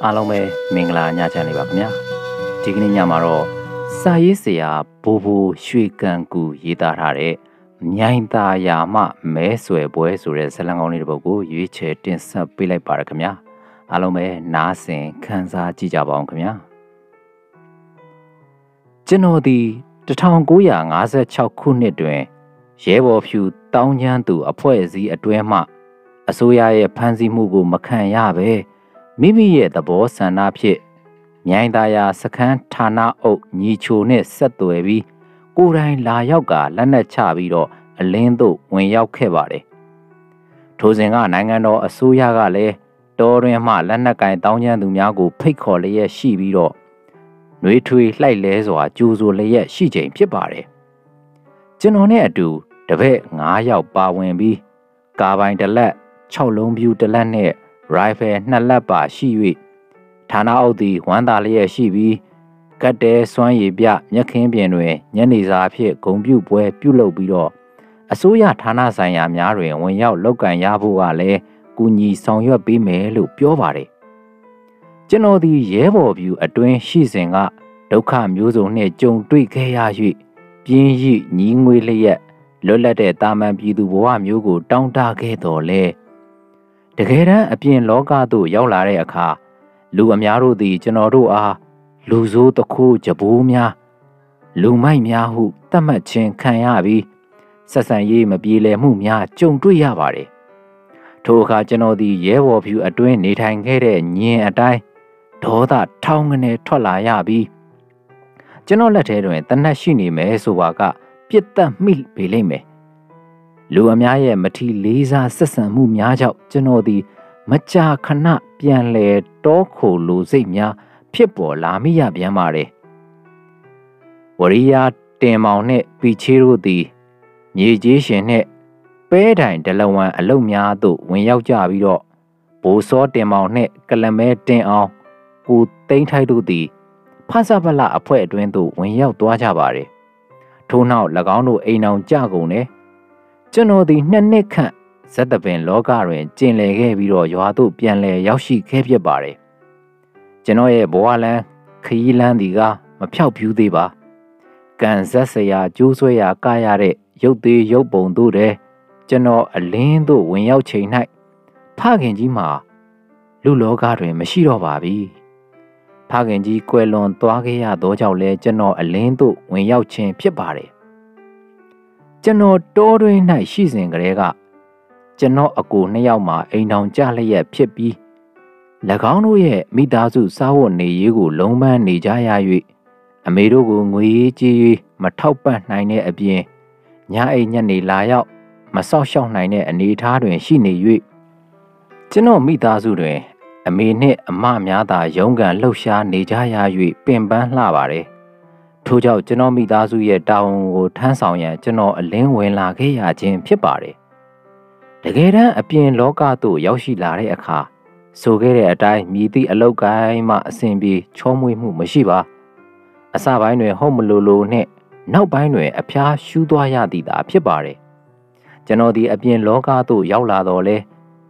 အားလုံးပဲမင်္ဂလာညချမ်းလေးပါခင်ဗျာဒီကနေ့ညမှာတော့စာရေးဆရာဘိုးဘိုးရွှေကန်ကူရေးသားထားတဲ့မြိုင်သာယာမမဲဆွယ်ပွဲဆိုတဲ့ဇာတ်လမ်းကောင်းလေးတစ်ပုဒ်ကိုရွေးချယ်တင်ဆက်ပေးလိုက်ပါရခင်ဗျာအားလုံးပဲနားဆင်ခန်းစားကြည့်ကြပါအောင်ခင်ဗျာကျွန်တော်ဒီ1956ခုနှစ်တွင်ရဲဘော်ဖြူတောင်းချမ်းသူအဖွဲ့အစည်းအတွဲမှအစိုးရရဲ့ဖမ်းဆီးမှုကိုမခံရပဲမိမိရဲ့သဘောဆန္ဒဖြင့်မြိုင်သာယာစခန်းဌာနအုပ်ညီချိုနဲ့ဆက်သွယ်ပြီးကိုယ်တိုင်လာရောက်ကလက်နက်ချပြီးတော့အလင်းသို့ဝင်ရောက်ခဲ့ပါတယ်။ထိုစဉ်ကနိုင်ငံတော်အစိုးရကလည်းတော်တွင်မှလက်နက်ကင်တောင်းကျမ်းသူများကိုဖိတ်ခေါ်လျက်ရှိပြီးတော့နှွေးထွေးလှိုက်လဲစွာကြိုဆိုလျက်ရှိချိန်ဖြစ်ပါတယ်။ကျွန်တော်နဲ့အတူတပည့်9ယောက်ပါဝင်ပြီးကားပိုင်တစ်လက်6လုံးပြူတစ်လက်နဲ့ရိုင်ဖယ်2လက်ပါရှိ၍ဌာနအုပ်သည်ဝမ်းသာလျက်ရှိပြီးကတ်တဲစွမ်းရည်ပြမြက်ခင်းပြင်တွင်ညနေစာအဖြစ်ဂုံပြုပွဲပြုလုပ်ပြီးတော့အစိုးရဌာနဆိုင်ရာများတွင်ဝင်ရောက်လုပ်ကံရဖို့ကလည်းကူညီဆောင်ရွက်ပေးမယ်လို့ပြောပါတယ်ကျွန်တော်သည်ရဲဘော်ပြူအတွင်းရှိစဉ်ကဒုက္ခမျိုးစုံနှင့်ကြုံတွေ့ခဲ့ရ၍ပြင်းရိညီးငွေလျက်လွတ်လပ်တဲ့တာမန်ပြည်သူဘဝမျိုးကိုတောင်းတခဲ့တော်လဲတကယ်တမ်းအပြင်လောကသို့ရောက်လာတဲ့အခါလူအများတို့သည်ကျွန်တော်တို့အားလူဆိုးတခိုးကြဘိုးများလူမိုက်များဟုသတ်မှတ်ခြင်းခံရပြီးဆက်ဆံရေးမပြေလည်မှုများကြုံတွေ့ရပါတယ်ထိုအခါကျွန်တော်သည်ရဲဘော်ဖြူအတွင်းနေထိုင်ခဲ့တဲ့ညင်အတိုင်းဒေါသထောင်းကနေထွက်လာရပြီးကျွန်တော်လက်ထဲတွင်တနက်ရှိနေမယ်ဆိုပါကပြစ်တက်မိပေလိမ့်မယ်လူအများရဲ့မထီလေးစားဆက်ဆံမှုများကြောင့်ကျွန်တော်သည်မကြာခဏပြန်လဲတောခိုလိုစိတ်များဖြစ်ပေါ်လာမိရပြန်ပါတယ်ဝရိယတင်မောင်နှင့်ပီချေးတို့သည်မြေကြီးရှင်နှင့်ပဲတိုင်ဒလဝန်အလုတ်များသို့ဝင်ရောက်ကြပြီးတော့ဘိုးစောတင်မောင်နှင့်ကလမဲတင်အောင်ကိုသိန်းထိုက်တို့သည်ဖဆပလအဖွဲ့အတွင်းသို့ဝင်ရောက်သွားကြပါတယ်ထို့နောက်၎င်းတို့အိမ်အောင်ကြကုန်တယ်ကျွန်တော်သည်2နှစ်ခန့်ဇက်တပင်လောကတွင်ကျင်လည်ခဲ့ပြီးတော့ရွာသို့ပြန်လည်ရောက်ရှိခဲ့ဖြစ်ပါတယ်ကျွန်တော်ရဲ့ဘဝလန်းခရီးလန်းဒီကမဖြောက်ပြူးသေးပါကန်ဇက်စရာကျိုးဆွဲရာကရတဲ့ရုပ်သေးရုပ်ပုံတို့တဲ့ကျွန်တော်အလင်းသို့ဝင်ရောက်ချိန်၌ဖခင်ကြီးမှာလူလောကတွင်မရှိတော့ပါပြီဖခင်ကြီးကွယ်လွန်သွားခဲ့ရသောကြောင့်လဲကျွန်တော်အလင်းသို့ဝင်ရောက်ခြင်းဖြစ်ပါတယ်ကျွန်တော်တောတွင်၌ရှိစဉ်ကလေးကကျွန်တော်အကို2ယောက်မှာအိမ်ထောင်ကြလျက်ဖြစ်ပြီး၎င်းတို့ရဲ့မိသားစုစားဝတ်နေရေးကိုလုံးပန်းနေကြရ၍အမေတို့ကိုငွေရေးကြေးရေးမထောက်ပံ့နိုင်တဲ့အပြင်ညအိမ်ညနေလာရောက်မဆောက်ရှောက်နိုင်တဲ့အနေအထားတွင်ရှိနေ၍ကျွန်တော်မိသားစုတွင်အမေနှင့်အမများသာရုန်းကန်လှုပ်ရှားနေကြရ၍ပင်ပန်းလှပါတယ်ထို့ကြောင့်ကျွန်တော်မိသားစုရဲ့တာဝန်ကိုထမ်းဆောင်ရန်ကျွန်တော်အလင်းဝင်လာခဲ့ရခြင်းဖြစ်ပါတယ်တကယ်တမ်းအပြင်လောကသို့ရောက်ရှိလာတဲ့အခါဆိုခဲ့တဲ့အတိုင်းမြည်သည့်အလောက်ကိုင်းမှအစဉ်ပြေချောမွေ့မှုမရှိပါအစပိုင်းတွင်ဟုတ်မလိုလိုနှင့်နောက်ပိုင်းတွင်အဖျားရှူးသွားရသည်သာဖြစ်ပါတယ်ကျွန်တော်ဒီအပြင်လောကသို့ရောက်လာတော့လဲ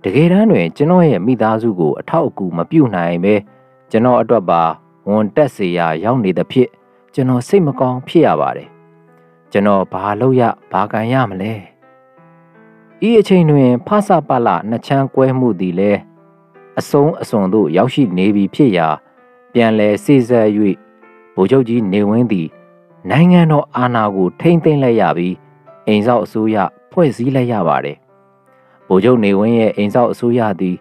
တကယ်တမ်းတွင်ကျွန်တော်ရဲ့မိသားစုကိုအထောက်အကူမပြုနိုင်ပဲကျွန်တော်အတွက်ပါဝန်တက်စေရာရောက်နေသဖြင့်ကျွန်တော်စိတ်မကောင်းဖြစ်ရပါတယ်ကျွန်တော်ဘာလုပ်ရဘာကန်ရမလဲဤအချိန်တွင်ဖဆပလနှစ်ချမ်းကွဲမှုသည်လဲအဆုံးအစွန်သို့ရောက်ရှိနေပြီဖြစ်ရာပြန်လဲစေဆက်၍ဗိုလ်ချုပ်ကြီးနေဝင်းသည်နိုင်ငံတော်အာဏာကိုထိန်းသိမ်းလိုက်ရပြီးအိမ်ဆောက်အစိုးရဖွဲ့စည်းလိုက်ရပါတယ်ဗိုလ်ချုပ်နေဝင်းရဲ့အိမ်ဆောက်အစိုးရသည်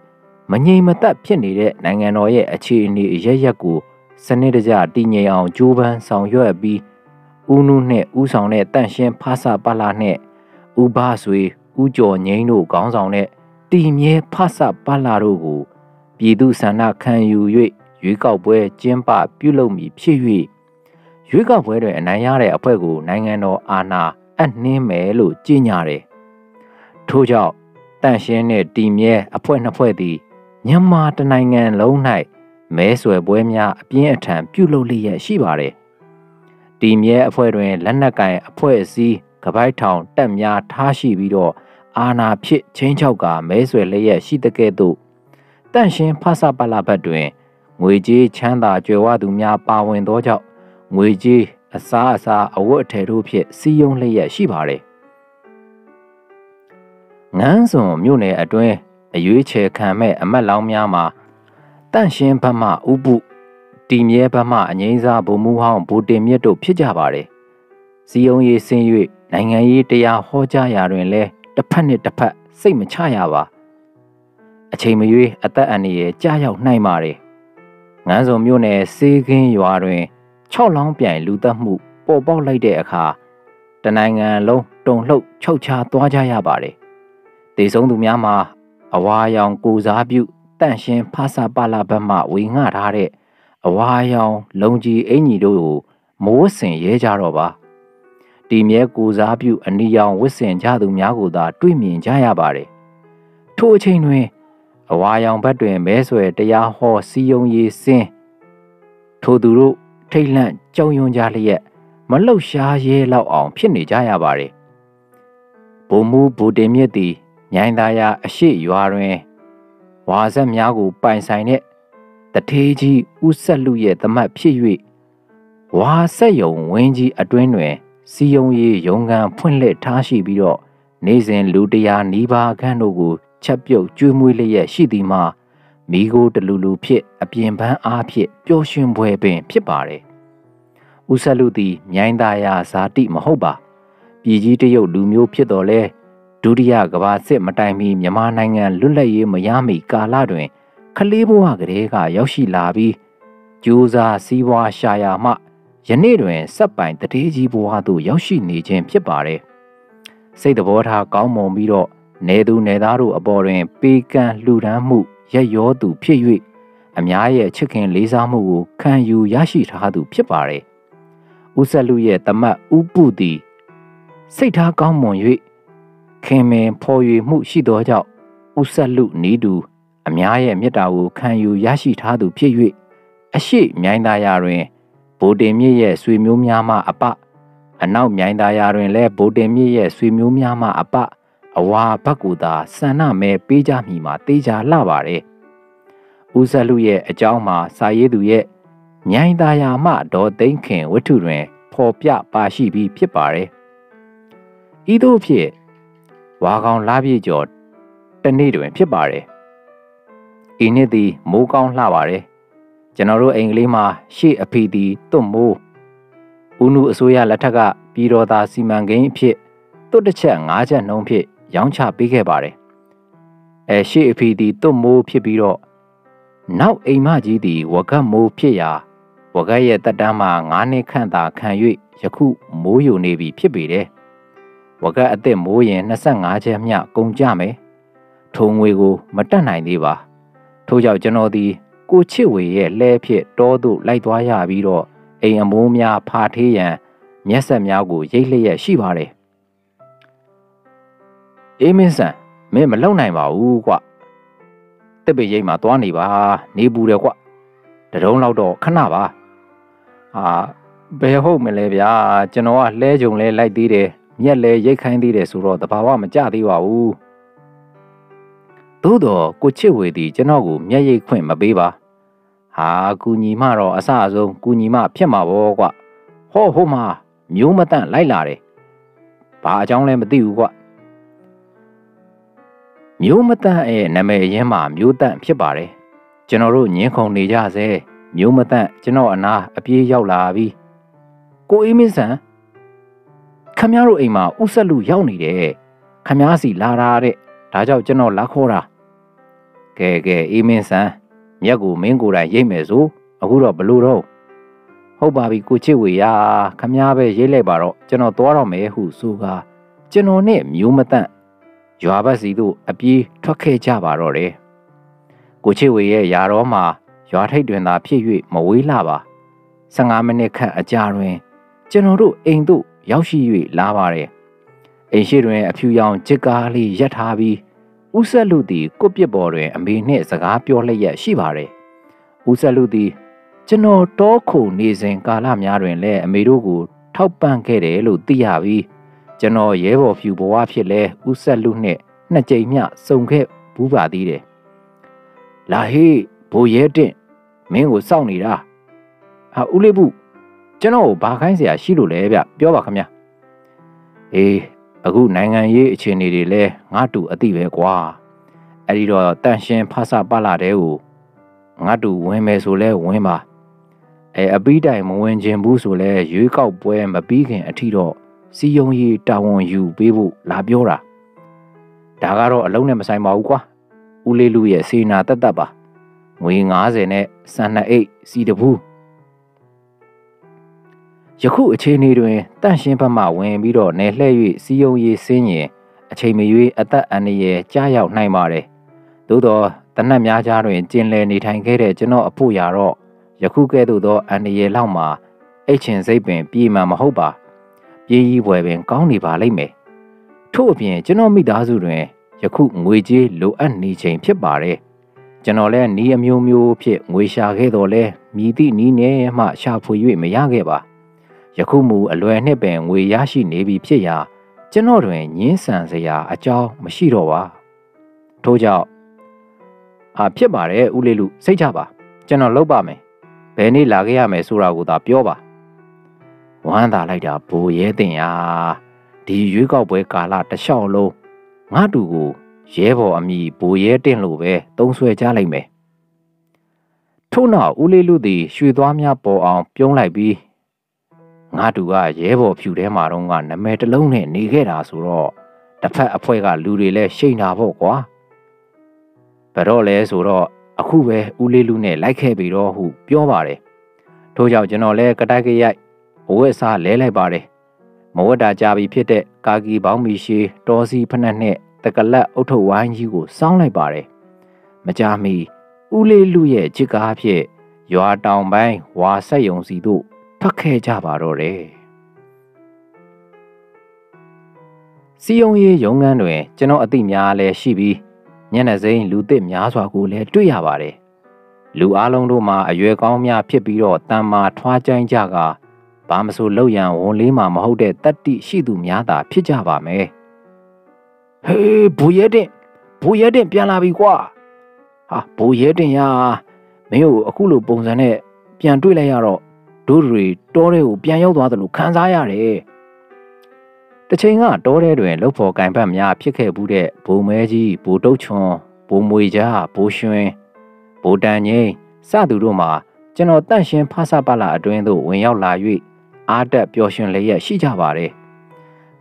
မငြိမ်မသက်ဖြစ်နေတဲ့နိုင်ငံတော်ရဲ့အခြေအနေအရရက်ကိုစနစ်တကျတည်ငြိမ်အောင်ကြိုးပမ်းဆောင်ရွက်ပြီးဦးနုနှင့်ဦးဆောင်တဲ့တန့်ရှင်းဖဆပလနှင့်ဦးဘဆွေဦးကျော်ငိမ့်တို့ခေါင်းဆောင်တဲ့တီမြဲဖဆပလတို့ကိုပြည်သူဆန္ဒခံယူ၍ရွေးကောက်ပွဲကျင်းပပြုလုပ်မည်ဖြစ်၍ရွေးကောက်ပွဲတွင်အနိုင်ရတဲ့အဖွဲ့ကိုနိုင်ငံတော်အာဏာအပ်နှင်းမယ်လို့ကြေညာတယ်ထို့ကြောင့်တန့်ရှင်းတဲ့တီမြဲအဖွဲ့2ဖွဲ့သည်မြန်မာတနိုင်ငံလုံး၌မဲဆွယ်ပွဲများအပြင်းအထန်ပြုလုပ်လျက်ရှိပါတယ်တီမြဲအဖွဲ့တွင်လက်နက်ကင်အဖွဲ့အစည်းကပိုက်ထောင်တပ်များထားရှိပြီးတော့အာဏာဖြစ်ချင်းချောက်ကမဲဆွယ်လျက်ရှိတဲ့ကဲ့သို့တန့်ရှင်းဖဆပလဘတ်တွင် ငွေကြေးချမ်းသာကြွယ်ဝသူများပါဝင်သောကြောင့်ငွေကြေးအစားအဝတ်အထည်တို့ဖြင့်စီးရုံးလျက်ရှိပါတယ်ငန်းစွန်မြို့နယ်အတွင်းအရွေးချယ်ခံမဲ့အမတ်လောင်းများမှာတန့်ရှင်းဘက်မှဥပုတီမြဲဘက်မှအငိမ့်စားဗိုလ်မှူးဟောင်းဗိုလ်တင်မြတ်တို့ဖြစ်ကြပါတယ်စီယုံရေးဆင်း၍နိုင်ငံရေးတရားဟောကြားရာတွင်လည်းတစ်ဖက်နှင့်တစ်ဖက်စိတ်မချရပါအချိန်မရွေးအသက်အန္တရာယ်ကြားရောက်နိုင်ပါတယ်ငန်းစွန်မြို့နယ်စေးခင်းရွာတွင်6လောင်းပြိုင်လူသက်မှုပေါ်ပေါက်လိုက်တဲ့အခါတနိုင်ငံလုံးတုန်လှုပ်ခြောက်ခြားသွားကြရပါတယ်ဒေဆုံးသူများမှာအဝါရောင်ကိုစားပြုတန့်ရှင်းဖာစာပါလာဘက်မှဝေငှထားတဲ့အဝါရောင်လုံကြီးအင်ကြီးတို့ကိုမိုးဆင်ရဲကြတော့ပါတီမြဲကိုစားပြုအနီရောင်ဝစ်ဆင်ကြသူများကိုသာတွေ့မြင်ကြရပါတယ်ထိုအချိန်တွင်အဝါရောင်ဘက်တွင်မဲဆွယ်တရားဟောစီယုံရေးစင်းထိုသူတို့ထိတ်လန့်ကြောက်ရွံ့ကြလျက်မလှုပ်ရှားရဲလောက်အောင်ဖြစ်နေကြရပါတယ်ဗိုလ်မှူးဗိုလ်တင်မြင့်သည်မြိုင်သာယာအရှိရွာတွင်ဝါဆက်များကိုပိုင်ဆိုင်တဲ့တထေးကြီးဦးဆက်လူရဲ့သမတ်ဖြစ်၍ဝါဆက်ယုံဝင်းကြီးအတွင်းတွင်စီယုံရေးရုံကန်ဖွင့်လှစ်ထားရှိပြီးတော့နေစဉ်လူတရားနီးပါးခန့်တို့ကိုချက်ပြုတ်ကျွေးမွေးလျက်ရှိသည်မှာမိโกတလူလူဖြစ်အပြင်ပန်းအားဖြင့်ပျော်ရွှင်ပွဲပင်ဖြစ်ပါတယ်ဦးဆက်လူသည်မြိုင်သာယာဇာတိမဟုတ်ပါပြည်ကြီးတရုတ်လူမျိုးဖြစ်တော်လဲဒုတိယကမ္ဘာစစ်မတိုင်မီမြန်မာနိုင်ငံလွတ်လပ်ရေးမရမီကာလတွင်ခလေးဘဝကလေးကရောက်ရှိလာပြီးကြိုးစားစီးပွားရှာယာမှယနေ့တွင်စက်ပိုင်တထေးကြီးဘဝသို့ရောက်ရှိနေခြင်းဖြစ်ပါတယ်စိတ်သဘောထားကောင်းမွန်ပြီးတော့နေသူနေသားတို့အပေါ်တွင်ပေးကမ်းလှူဒန်းမှုရက်ရောသူဖြစ်၍အများရဲ့ချစ်ခင်လေးစားမှုကိုခံယူရရှိထားသူဖြစ်ပါတယ်ဦးဆက်လူရဲ့တမတ်ဦးပုသည်စိတ်ထားကောင်းမွန်၍ခင်မင်ဖော်ရွေမှုရှိသောကြောင့်ဦးဆက်လူနီးတူအများရဲ့မေတ္တာကိုခံယူရရှိထားသူဖြစ်၍အရှိမြိုင်သာယာတွင်ဗိုလ်တင်မြင့်ရဲ့ဆွေမျိုးများမှအပအနောက်မြိုင်သာယာတွင်လည်းဗိုလ်တင်မြင့်ရဲ့ဆွေမျိုးများမှအပအဝါဘက်ကူသာဆန္ဒမဲပေးကြမိမှာတေးကြလှပါတယ်ဦးဆက်လူရဲ့အကြောင်းမှာစာရေးသူရဲ့မြိုင်သာယာမှဒေါ်သိန်းခင်ဝတ္ထုတွင်ဖော်ပြပါရှိပြီးဖြစ်ပါတယ်ဤသို့ဖြင့်ဝါကောင်လာပြည့်ကျော်တနေ့တွင်ဖြစ်ပါတယ်ဤနှစ်သည်မိုးကောင်းလှပါတယ်ကျွန်တော်တို့အိမ်ကလေးမှာရှေ့အဖေသည်တွတ်မိုးဦးနုအစိုးရလက်ထက်ကပြည်တော်သားစီမံကိန်းအဖြစ်တွတ်တစ်ချက်5ချက်နှုန်းဖြင့်ရောင်းချပေးခဲ့ပါတယ်ရှေ့အဖေသည်တွတ်မိုးဖြစ်ပြီးတော့နောက်အိမ်မကြီးသည်ဝကတ်မိုးဖြစ်ရာဝကတ်ရဲ့တက်တန်းမှာ9နှစ်ခန့်သာခံ၍ယခုမိုးယိုနေပြီဖြစ်ပေတယ်ဝကတ်အသက်မိုးရင်25ချက်မျှကုန်ကြမယ်ထိုငွေကိုမတက်နိုင်သေးပါထို့ကြောင့်ကျွန်တော်သည်ကိုချစ်ဝေရဲ့လဲဖြစ်တောသို့လိုက်သွားရပြီးတော့အိမ်အမိုးများဖာထေးရန်မျက်ဆက်များကိုရိတ်လျက်ရှိပါတယ်အေးမင်းဆန်မင်းမလုံနိုင်ပါဘူးကွတစ်ပိရိတ်မှာသွားနေပါနေပူတယ်ကွတတုံးလောက်တော့ခဏပါဘယ်ဟုတ်မလဲဗျာကျွန်တော်ကလဲကြုံလဲလိုက်သေးတယ်မျက်လဲရိတ်ခိုင်းသေးတယ်ဆိုတော့တဘာဝမကြသေးပါဘူးသို့တော့ကိုချစ်ဝေသည်ကျွန်တော်ကိုမျက်ရိတ်ခွင့်မပေးပါကူညီမတော့အစအဆုံးကူညီမဖြစ်မှာပေါ့ကွဟောဟိုမှာမျိုးမတန့်လိုက်လာတယ်ဘာအကြောင်းလဲမသိဘူးကွမျိုးမတန့်ရဲ့နာမည်ရင်းမှာမျိုးတန့်ဖြစ်ပါတယ်ကျွန်တော်တို့ညင်းခုန်နေကြစေမျိုးမတန့်ကျွန်တော်အနာအပြေးရောက်လာပြီကိုအေးမင်းဆန်ခမည်းတော်အိမ်မှာဥဆက်လူရောက်နေတယ်ခမည်းစီလာတာတဲ့ဒါကြောင့်ကျွန်တော်လာခေါ်တာကဲအေးမင်းဆန်မြက်ကိုမင်းကိုယ်တိုင်ရိတ်မယ်ဆိုအခုတော့ဘလို့တော့ဟုတ်ပါပြီကိုချစ်ဝေရခမည်းပဲရိတ်လိုက်ပါတော့ကျွန်တော်သွားတော့မယ်ဟုဆိုကာကျွန်တော်နဲ့မျိုးမတန့်ရွာဘက်စီတို့အပြေးထွက်ခဲ့ကြပါတော့တယ်ကိုချစ်ဝေရဲ့ယာတော်မှာရွာထိပ်တွင်သာဖြစ်၍မဝေးလှပါ15မိနစ်ခန့်အကြာတွင်ကျွန်တော်တို့အိမ်သို့ရောက်ရှိ၍လာပါတယ်အိမ်ရှိတွင်အဖြူရောင်ကြစ်ကားလေးရပ်ထားပြီးဦးဆက်လူသည်ကိုပြစ်ပေါ်တွင်အမေနှင့်စကားပြောလျက်ရှိပါတယ်ဦးဆက်လူသည်ကျွန်တော်တောခုန်နေစဉ်ကာလများတွင်လည်းအမေတို့ကိုထောက်ပံ့ခဲ့တယ်လို့သိရပြီးကျွန်တော်ရဲဘော်ဖြူဘဝဖြစ်လဲဦးဆက်လူနှင့်2ကြိမ်မျှစုံခဲ့ဘူးပါသေးတယ်လာဟေးဘိုးရဲတင့် မင်းကိုစောင့်နေတာဟာဦးလေးဘူးကျွန်တော်ကိုဘာခိုင်းเสียရှိလို့လဲဗျပြောပါခင်ဗျအေးအခုနိုင်ငံရေးအခြေအနေတွေလဲငါတူအသိပဲကွာအဲ့ဒီတော့တန့်ရှင်းဖဆပလာတဲ့ကိုငါတူဝင်မယ်ဆိုလဲဝင်ပါအပီးတိုင်မဝင်ခြင်းဘူးဆိုလဲရွေးကောက်ပွဲမပြီးခင်အထိတော့စီယုံရေးတာဝန်ယူပေးဖို့လာပြောတာဒါကတော့အလုံးနဲ့မဆိုင်ပါဘူးကွာဦးလေးလူရဲ့စေနာတက်တက်ပါငွေ90နဲ့စံနှစ်အိတ်စီတဘူးယခုအခြေအနေတွင်တန့်ရှင်းဘက်မှဝင်ပြီးတော့နယ်လှည့်၍စီယုံရေးဆင်းရင်အချိန်မရွေးအသက်အန္တရာယ်ကြားရောက်နိုင်ပါတယ်သို့တော့တနက်များကြားတွင်ကျင်လည်နေထိုင်ခဲ့တဲ့ကျွန်တော်အဖို့ရာတော့ယခုကဲ့သို့သောအန္တရာယ်လောက်မှာအိတ်ချင်စိတ်ပင်ပြေမှန်မဟုတ်ပါပြေးကြီးပွဲပင်ကောင်းနေပါလိမ့်မယ်ထို့အပြင်ကျွန်တော်မိသားစုတွင်ယခုငွေကြေးလိုအပ်နေချိန်ဖြစ်ပါတယ်ကျွန်တော်လည်းနီးအမျိုးမျိုးဖြစ်ငွေရှာခဲ့တော်လဲမြည်သည့်နီးနဲ့မှရှာဖွေ၍မရခဲ့ပါယခုမူအလွယ်နှစ်ပင်ငွေရရှိနေပြီဖြစ်ရာကျွန်တော်တွင်ညင်းဆန်စရာအကြောင်းမရှိတော့ပါထို့ကြောင့်ဖြစ်ပါတယ်ဦးလေးလူစိတ်ချပါကျွန်တော်လုပ်ပါမယ်ဘယ်နေ့လာခဲ့ရမယ်ဆိုတာကိုသာပြောပါဝမ်းသာလိုက်တာဘိုးရဲတင်ရာဒီရွေးကောက်ပွဲကာလတစ်လျှောက်လုံးငါတူကိုရဲဘော်အမိဘိုးရဲတင်လို့ပဲသုံးဆွဲကြလိုက်မယ်ထို့နောက်ဦးလေးလူသည်ရွှေသွားများပေါ်အောင်ပြုံးလိုက်ပြီးငါတူကရဲဘော်ဖြူထဲမှာတော့ကနာမည်တစ်လုံးနဲ့နေခဲ့တာဆိုတော့တစ်ဖက်အဖွဲကလူတွေလည်းရှိန်တာပေါ့ကွာဘယ်တော့လဲဆိုတော့အခုပဲဦးလေးလူနဲ့လိုက်ခဲ့ပြီတော့ဟုပြောပါတယ်ထို့ကြောင့်ကျွန်တော်လည်းကတိုက်ကရိုက်အဝတ်စားလဲလိုက်ပါတယ်မဝတ်တာကြပြီဖြစ်တဲ့ကာကီဘောင်းမီရှည်တော်စီဖနက်နဲ့တကလက်အုတ်ထုတ်ဝိုင်းကြီးကိုစောင်းလိုက်ပါတယ်မကြာမီဦးလေးလူရဲ့ချစ်ကားဖြစ်ရွာတောင်ပိုင်းဝါဆက်ယုံစီတို့ထွက်ခဲ့ကြပါတော့တယ်စီယုံရေးရုံးခန်းတွင်ကျွန်တော်အသိများလည်းရှိပြီးမျက်နှာစိမ်းလူသစ်များစွာကိုလည်းတွေ့ရပါတယ်လူအလုံးတို့မှာအရွယ်ကောင်းများဖြစ်ပြီးတော့တန်မာထွားကြိုင်းကြကဘာမဆိုလောက်ရန်ဝန်လေးမှာမဟုတ်တဲ့တတ္တိရှိသူများသာဖြစ်ကြပါမယ်ဟေးဘူရဲတင်ပြန်လာပြီကွာဟာဘူရဲတင်ရမင်းကိုအခုလိုပုံစံနဲ့ပြန်တွေ့လိုက်ရတော့တို့တွေတောထဲကိုပြန်ရောက်သွားတယ်လို့ခံစားရတယ်တချိန်ကတောထဲတွင်လှုပ်ဖော်ကင်ပတ်များဖြစ်ခဲ့ဘူးတဲ့ဘိုမဲကြီးဘိုတုတ်ချွန်ဘိုမွေကြားဘိုရွှင်ဘိုတန်ငိမ့်စသူတို့မှာကျွန်တော်တန့်ရှင်းဖဆပလာအတွင်းသို့ဝင်ရောက်လာ၍အားတက်ပျော်ရွှင်လျက်ရှိကြပါတယ်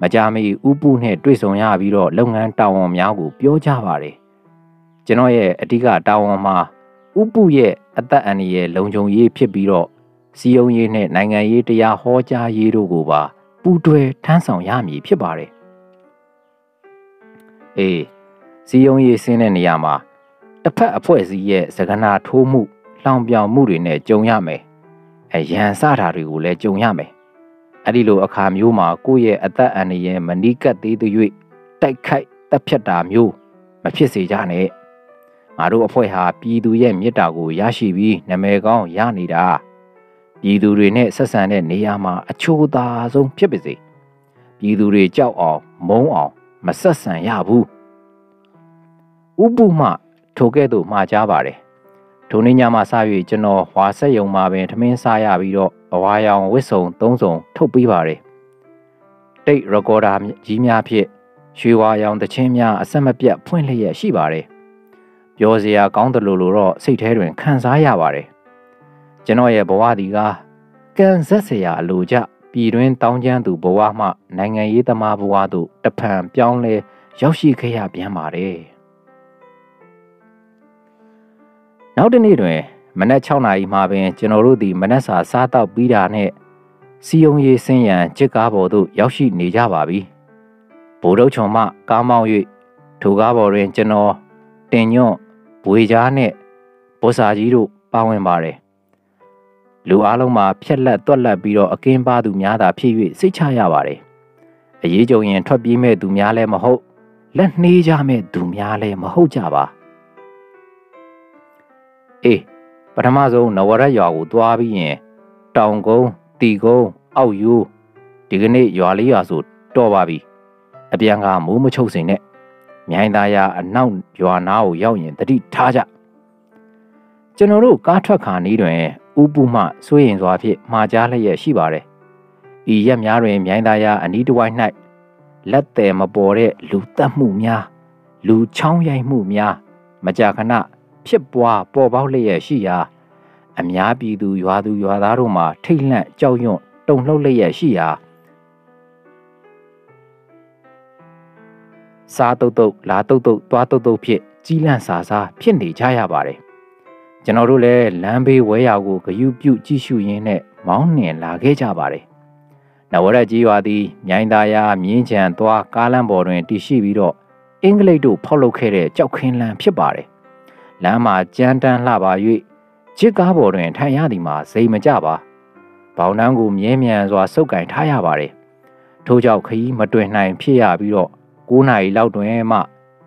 မကြာမီဥပုနှင့်တွေ့ဆုံရပြီးတော့လုပ်ငန်းတာဝန်များကိုပြောကြပါတယ်ကျွန်တော်ရဲ့အဓိကတာဝန်မှာဥပုရဲ့အသက်အန္တရာယ်လုံခြုံရေးဖြစ်ပြီးတော့စီယုံရေးနဲ့နိုင်ငံရေးတရားဟောကြားရေးတို့ကိုပါပူးတွဲထမ်းဆောင်ရမည်ဖြစ်ပါတယ်အေးစီယုံရေးဆင်းတဲ့နေရာမှာတစ်ဖက်အဖွဲ့အစည်းရဲ့စကားနာထိုးမှုလှောင်ပြောင်မှုတွေနဲ့ကြုံရမယ်ရန်စတာတွေကိုလည်းကြုံရမယ်အဲ့ဒီလိုအခါမျိုးမှာကိုယ့်ရဲ့အသက်အန္တရာယ်မနီးကပ်သေးသရွေ့တိုက်ခိုက်တပ်ဖြတ်တာမျိုးမဖြစ်စေကြနဲ့ငါတို့အဖွဲ့ဟာပြည်သူရဲ့မေတ္တာကိုရရှိပြီးနာမည်ကောင်းရနေတာပြည်သူတွေနဲ့ဆက်ဆံတဲ့နေရာမှာအချိုးသာဆုံးဖြစ်ပါစေပြည်သူတွေကြောက်အောင်မုန်းအောင်မဆက်ဆံရဘူးဥပုမှထိုကဲ့သို့မှာကြားပါတယ်ထိုနေ့ညမှစ၍ကျွန်တော်ဝါဆက်ယုံမှာပင်ထမင်းစားရပြီးတော့အဝါရောင်ဝစ်စုံ၃စုံထုတ်ပေးပါတယ်တိတ်ရကော်ဒါကြီးများဖြင့်ရွှေဝါရောင်တခြင်းများအဆက်မပြတ်ဖွင့်လျက်ရှိပါတယ်ပြောစရာကောင်းတယ်လို့တော့စိတ်ထဲတွင်ခံစားရပါတယ်ကျွန်တော်ရဲ့ဘဝဒီကကန်ဆက်စရာအလိုကြပြည်တွင်းတောင်းကျမ်းသူဘဝမှနိုင်ငံရေးသမားဘဝသို့တဖန်ပြောင်းလဲရောက်ရှိခဲ့ရပြန်ပါတယ်နောက်တစ်နေ့တွင်မနက်6 နာရီမှပင်ကျွန်တော်တို့သည်မနက်စာစားတောက်ပြီးတာနဲ့စီယုံရေးဆင်းရန်ကြစ်ကားပေါ်သို့ရောက်ရှိနေကြပါပြီဗိုလ်ချုပ်ချွန်မှကားမောင်း၍ထိုကားပေါ်တွင်ကျွန်တော်တင်ညွန့်ဘွေကြားနှင့်ဗောစာကြီးတို့ပါဝင်ပါတယ်လူအလုံးမှာဖြက်လက်တွက်လက်ပြီးတော့အကင်းပါသူများသာဖြစ်၍စိတ်ချရပါတယ်အရေးကြုံရင်ထွက်ပြေးမဲ့သူများလည်းမဟုတ်လက်နှေးကြမဲ့သူများလည်းမဟုတ်ကြပါအေးပထမဆုံးနဝရရွာကိုသွားပြီးရင်တောင်ကုန်းတီကုန်းအောက်ယူဒီကနေ့ရွာလေးရွာဆိုတော့ပါပြီအပြန်ကမိုးမချုပ်စင်နဲ့မြိုင်သားရအနောက်ရွာနားကိုရောက်ရင်တတိထားကြ ကျွန်တော်တို့ကားထွက်ခါနီးတွင်ဥပုမှစိုးရင်စွာဖြင့်မှားကြားလျက်ရှိပါတယ်ဤရက်များတွင်မြိုင်းသားရအနီးတစ်ဝိုက်၌လက်သည်မပေါ်တဲ့လူတက်မှုများလူချောင်းရိုက်မှုများမကြာခဏဖြစ်ပွားပေါ်ပေါက်လျက်ရှိရာအများပြည်သူရွာသူရွာသားတို့မှထိတ်လန့်ကြောက်ရွံ့တုန်လှုပ်လျက်ရှိရာစားတုတ်တုတ်လာတုတ်တုတ်သွားတုတ်တုတ်ဖြစ်ကြီးလန့်စာစားဖြစ်နေကြရပါတယ်ကျွန်တော်တို့လည်းလမ်းဘေးဝဲရာကိုဂယုပြုကြည့်ရှုရင်းနဲ့မောင်းနှင်လာခဲ့ကြပါတယ်နဝရကြီးရွာသည်မြိုင်းသားရမြင်းချံသွားကားလမ်းပေါ်တွင်တည်ရှိပြီးတော့အင်္ဂလိပ်တို့ဖောက်လုပ်ခဲ့တဲ့ကြောက်ခင်းလမ်းဖြစ်ပါတယ်လမ်းမှာကြမ်းတမ်းလှပါ၍ချစ်ကားပေါ်တွင်ထိုင်ရသည်မှာစိတ်မကြပါဘောင်နှန်းကိုမြဲမြံစွာစုပ်ကင်ထားရပါတယ်ထို့ကြောင့်ခရီးမတွင်နိုင်ဖြစ်ရပြီးတော့9 နာရီလောက်တွင်မှ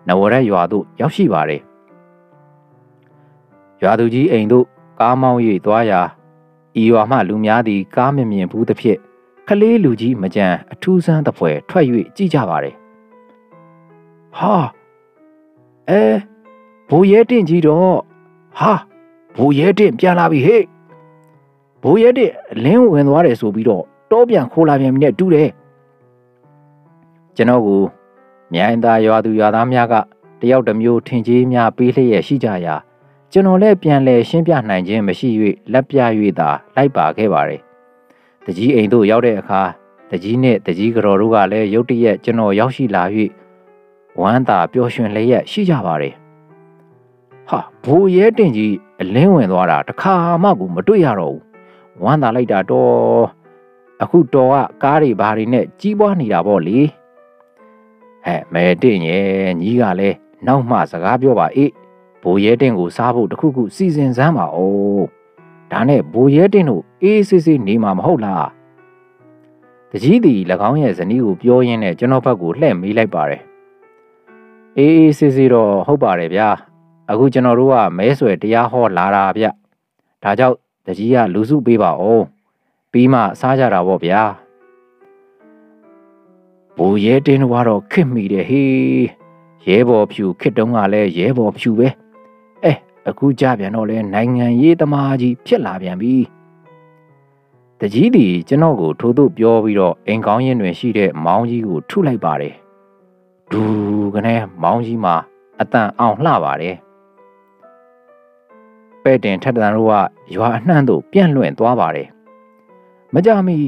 နဝရရွာသို့ရောက်ရှိပါတယ်ရွာသူကြီးအိမ်သို့ကားမောင်း၍သွားရာဤရွာမှလူများသည်ကားမမြင်ဘူးသဖြင့်ကလေးလူကြီးမကြံအထူးဆန်းသဖွယ်ထွက်၍ကြည့်ကြပါတယ်ဟာဘိုးရဲတင့်ကြီးတော့ဟာဘိုးရဲတင့်ပြန်လာပြီဟေ့ဘိုးရဲတင့်လင်းဝင်သွားတယ်ဆိုပြီးတော့တောပြန်ခိုးလာပြန်ပြီနဲ့တူတယ်ကျွန်တော်ကိုမြိုင်းသားရွာသူရွာသားများကတယောက်တစ်မျိုးထင်ကြီးများပေးလျက်ရှိကြရာကျွန်တော်လည်းပြန်လဲရှင်းပြနိုင်ခြင်းမရှိ၍လက်ပြ၍သာလိုက်ပါခဲ့ပါတယ်တကြီးအိမ်သို့ရောက်တဲ့အခါတကြီးနဲ့တကြီးကတော်တို့ကလည်းရုတ်တရက်ကျွန်တော်ရောက်ရှိလာ၍ဝမ်းသာပျော်ရွှင်လျက်ရှိကြပါတယ်ဟာဘိုးရဲတင်ကြီးအလင်းဝင်သွားတာတခါမှကိုမတွေ့ရတော့ဘူးဝမ်းသာလိုက်တာတော့အခုတော်ကကားတွေဘာတွေနဲ့ကြီးပွားနေတာပေါ့လေမဲတင်ရဲ့ညီကလည်းနောက်မှစကားပြောပါအေးဘိုးရဲတင်ကိုစားဖို့တခုခုစီစဉ်စမ်းပါဦးဒါနဲ့ဘိုးရဲတင်တို့အေးစစ်စစ်နေမှာမဟုတ်လားတကြီးသည်၎င်းရဲ့ဇနီးကိုပြောရင်းနဲ့ကျွန်တော်ဘက်ကိုလှည့်မေးလိုက်ပါတယ်အေးစစ်စစ်တော့ဟုတ်ပါတယ်ဗျာအခုကျွန်တော်တို့ကမဲဆွယ်တရားဟောလာတာဗျဒါကြောင့်တကြီးကလူစုပေးပါဦးပြီးမှစားကြတာပေါ့ဗျာဘိုးရဲတင်းတို့ကတော့ခစ်မိတယ်ဟေးရဲဘော်ဖြူခစ်တုံးကလည်းရဲဘော်ဖြူပဲအခုကြပြန်တော့လဲနိုင်ငံရေးသမားကြီးဖြစ်လာပြန်ပြီတကြီးသည်ကျွန်တော်ကိုထိုးသို့ပြောပြီးတော့အိမ်ကောင်းရင်တွင်ရှိတဲ့မောင်းကြီးကိုထုလိုက်ပါတယ်ဒူကနေမောင်းကြီးမှာအတန်အောင်လှပါတယ်ပဲ့တင်ထက်တန်တို့ကရွာအနှံ့သို့ပြန့်လွင့်သွားပါတယ်မကြမီ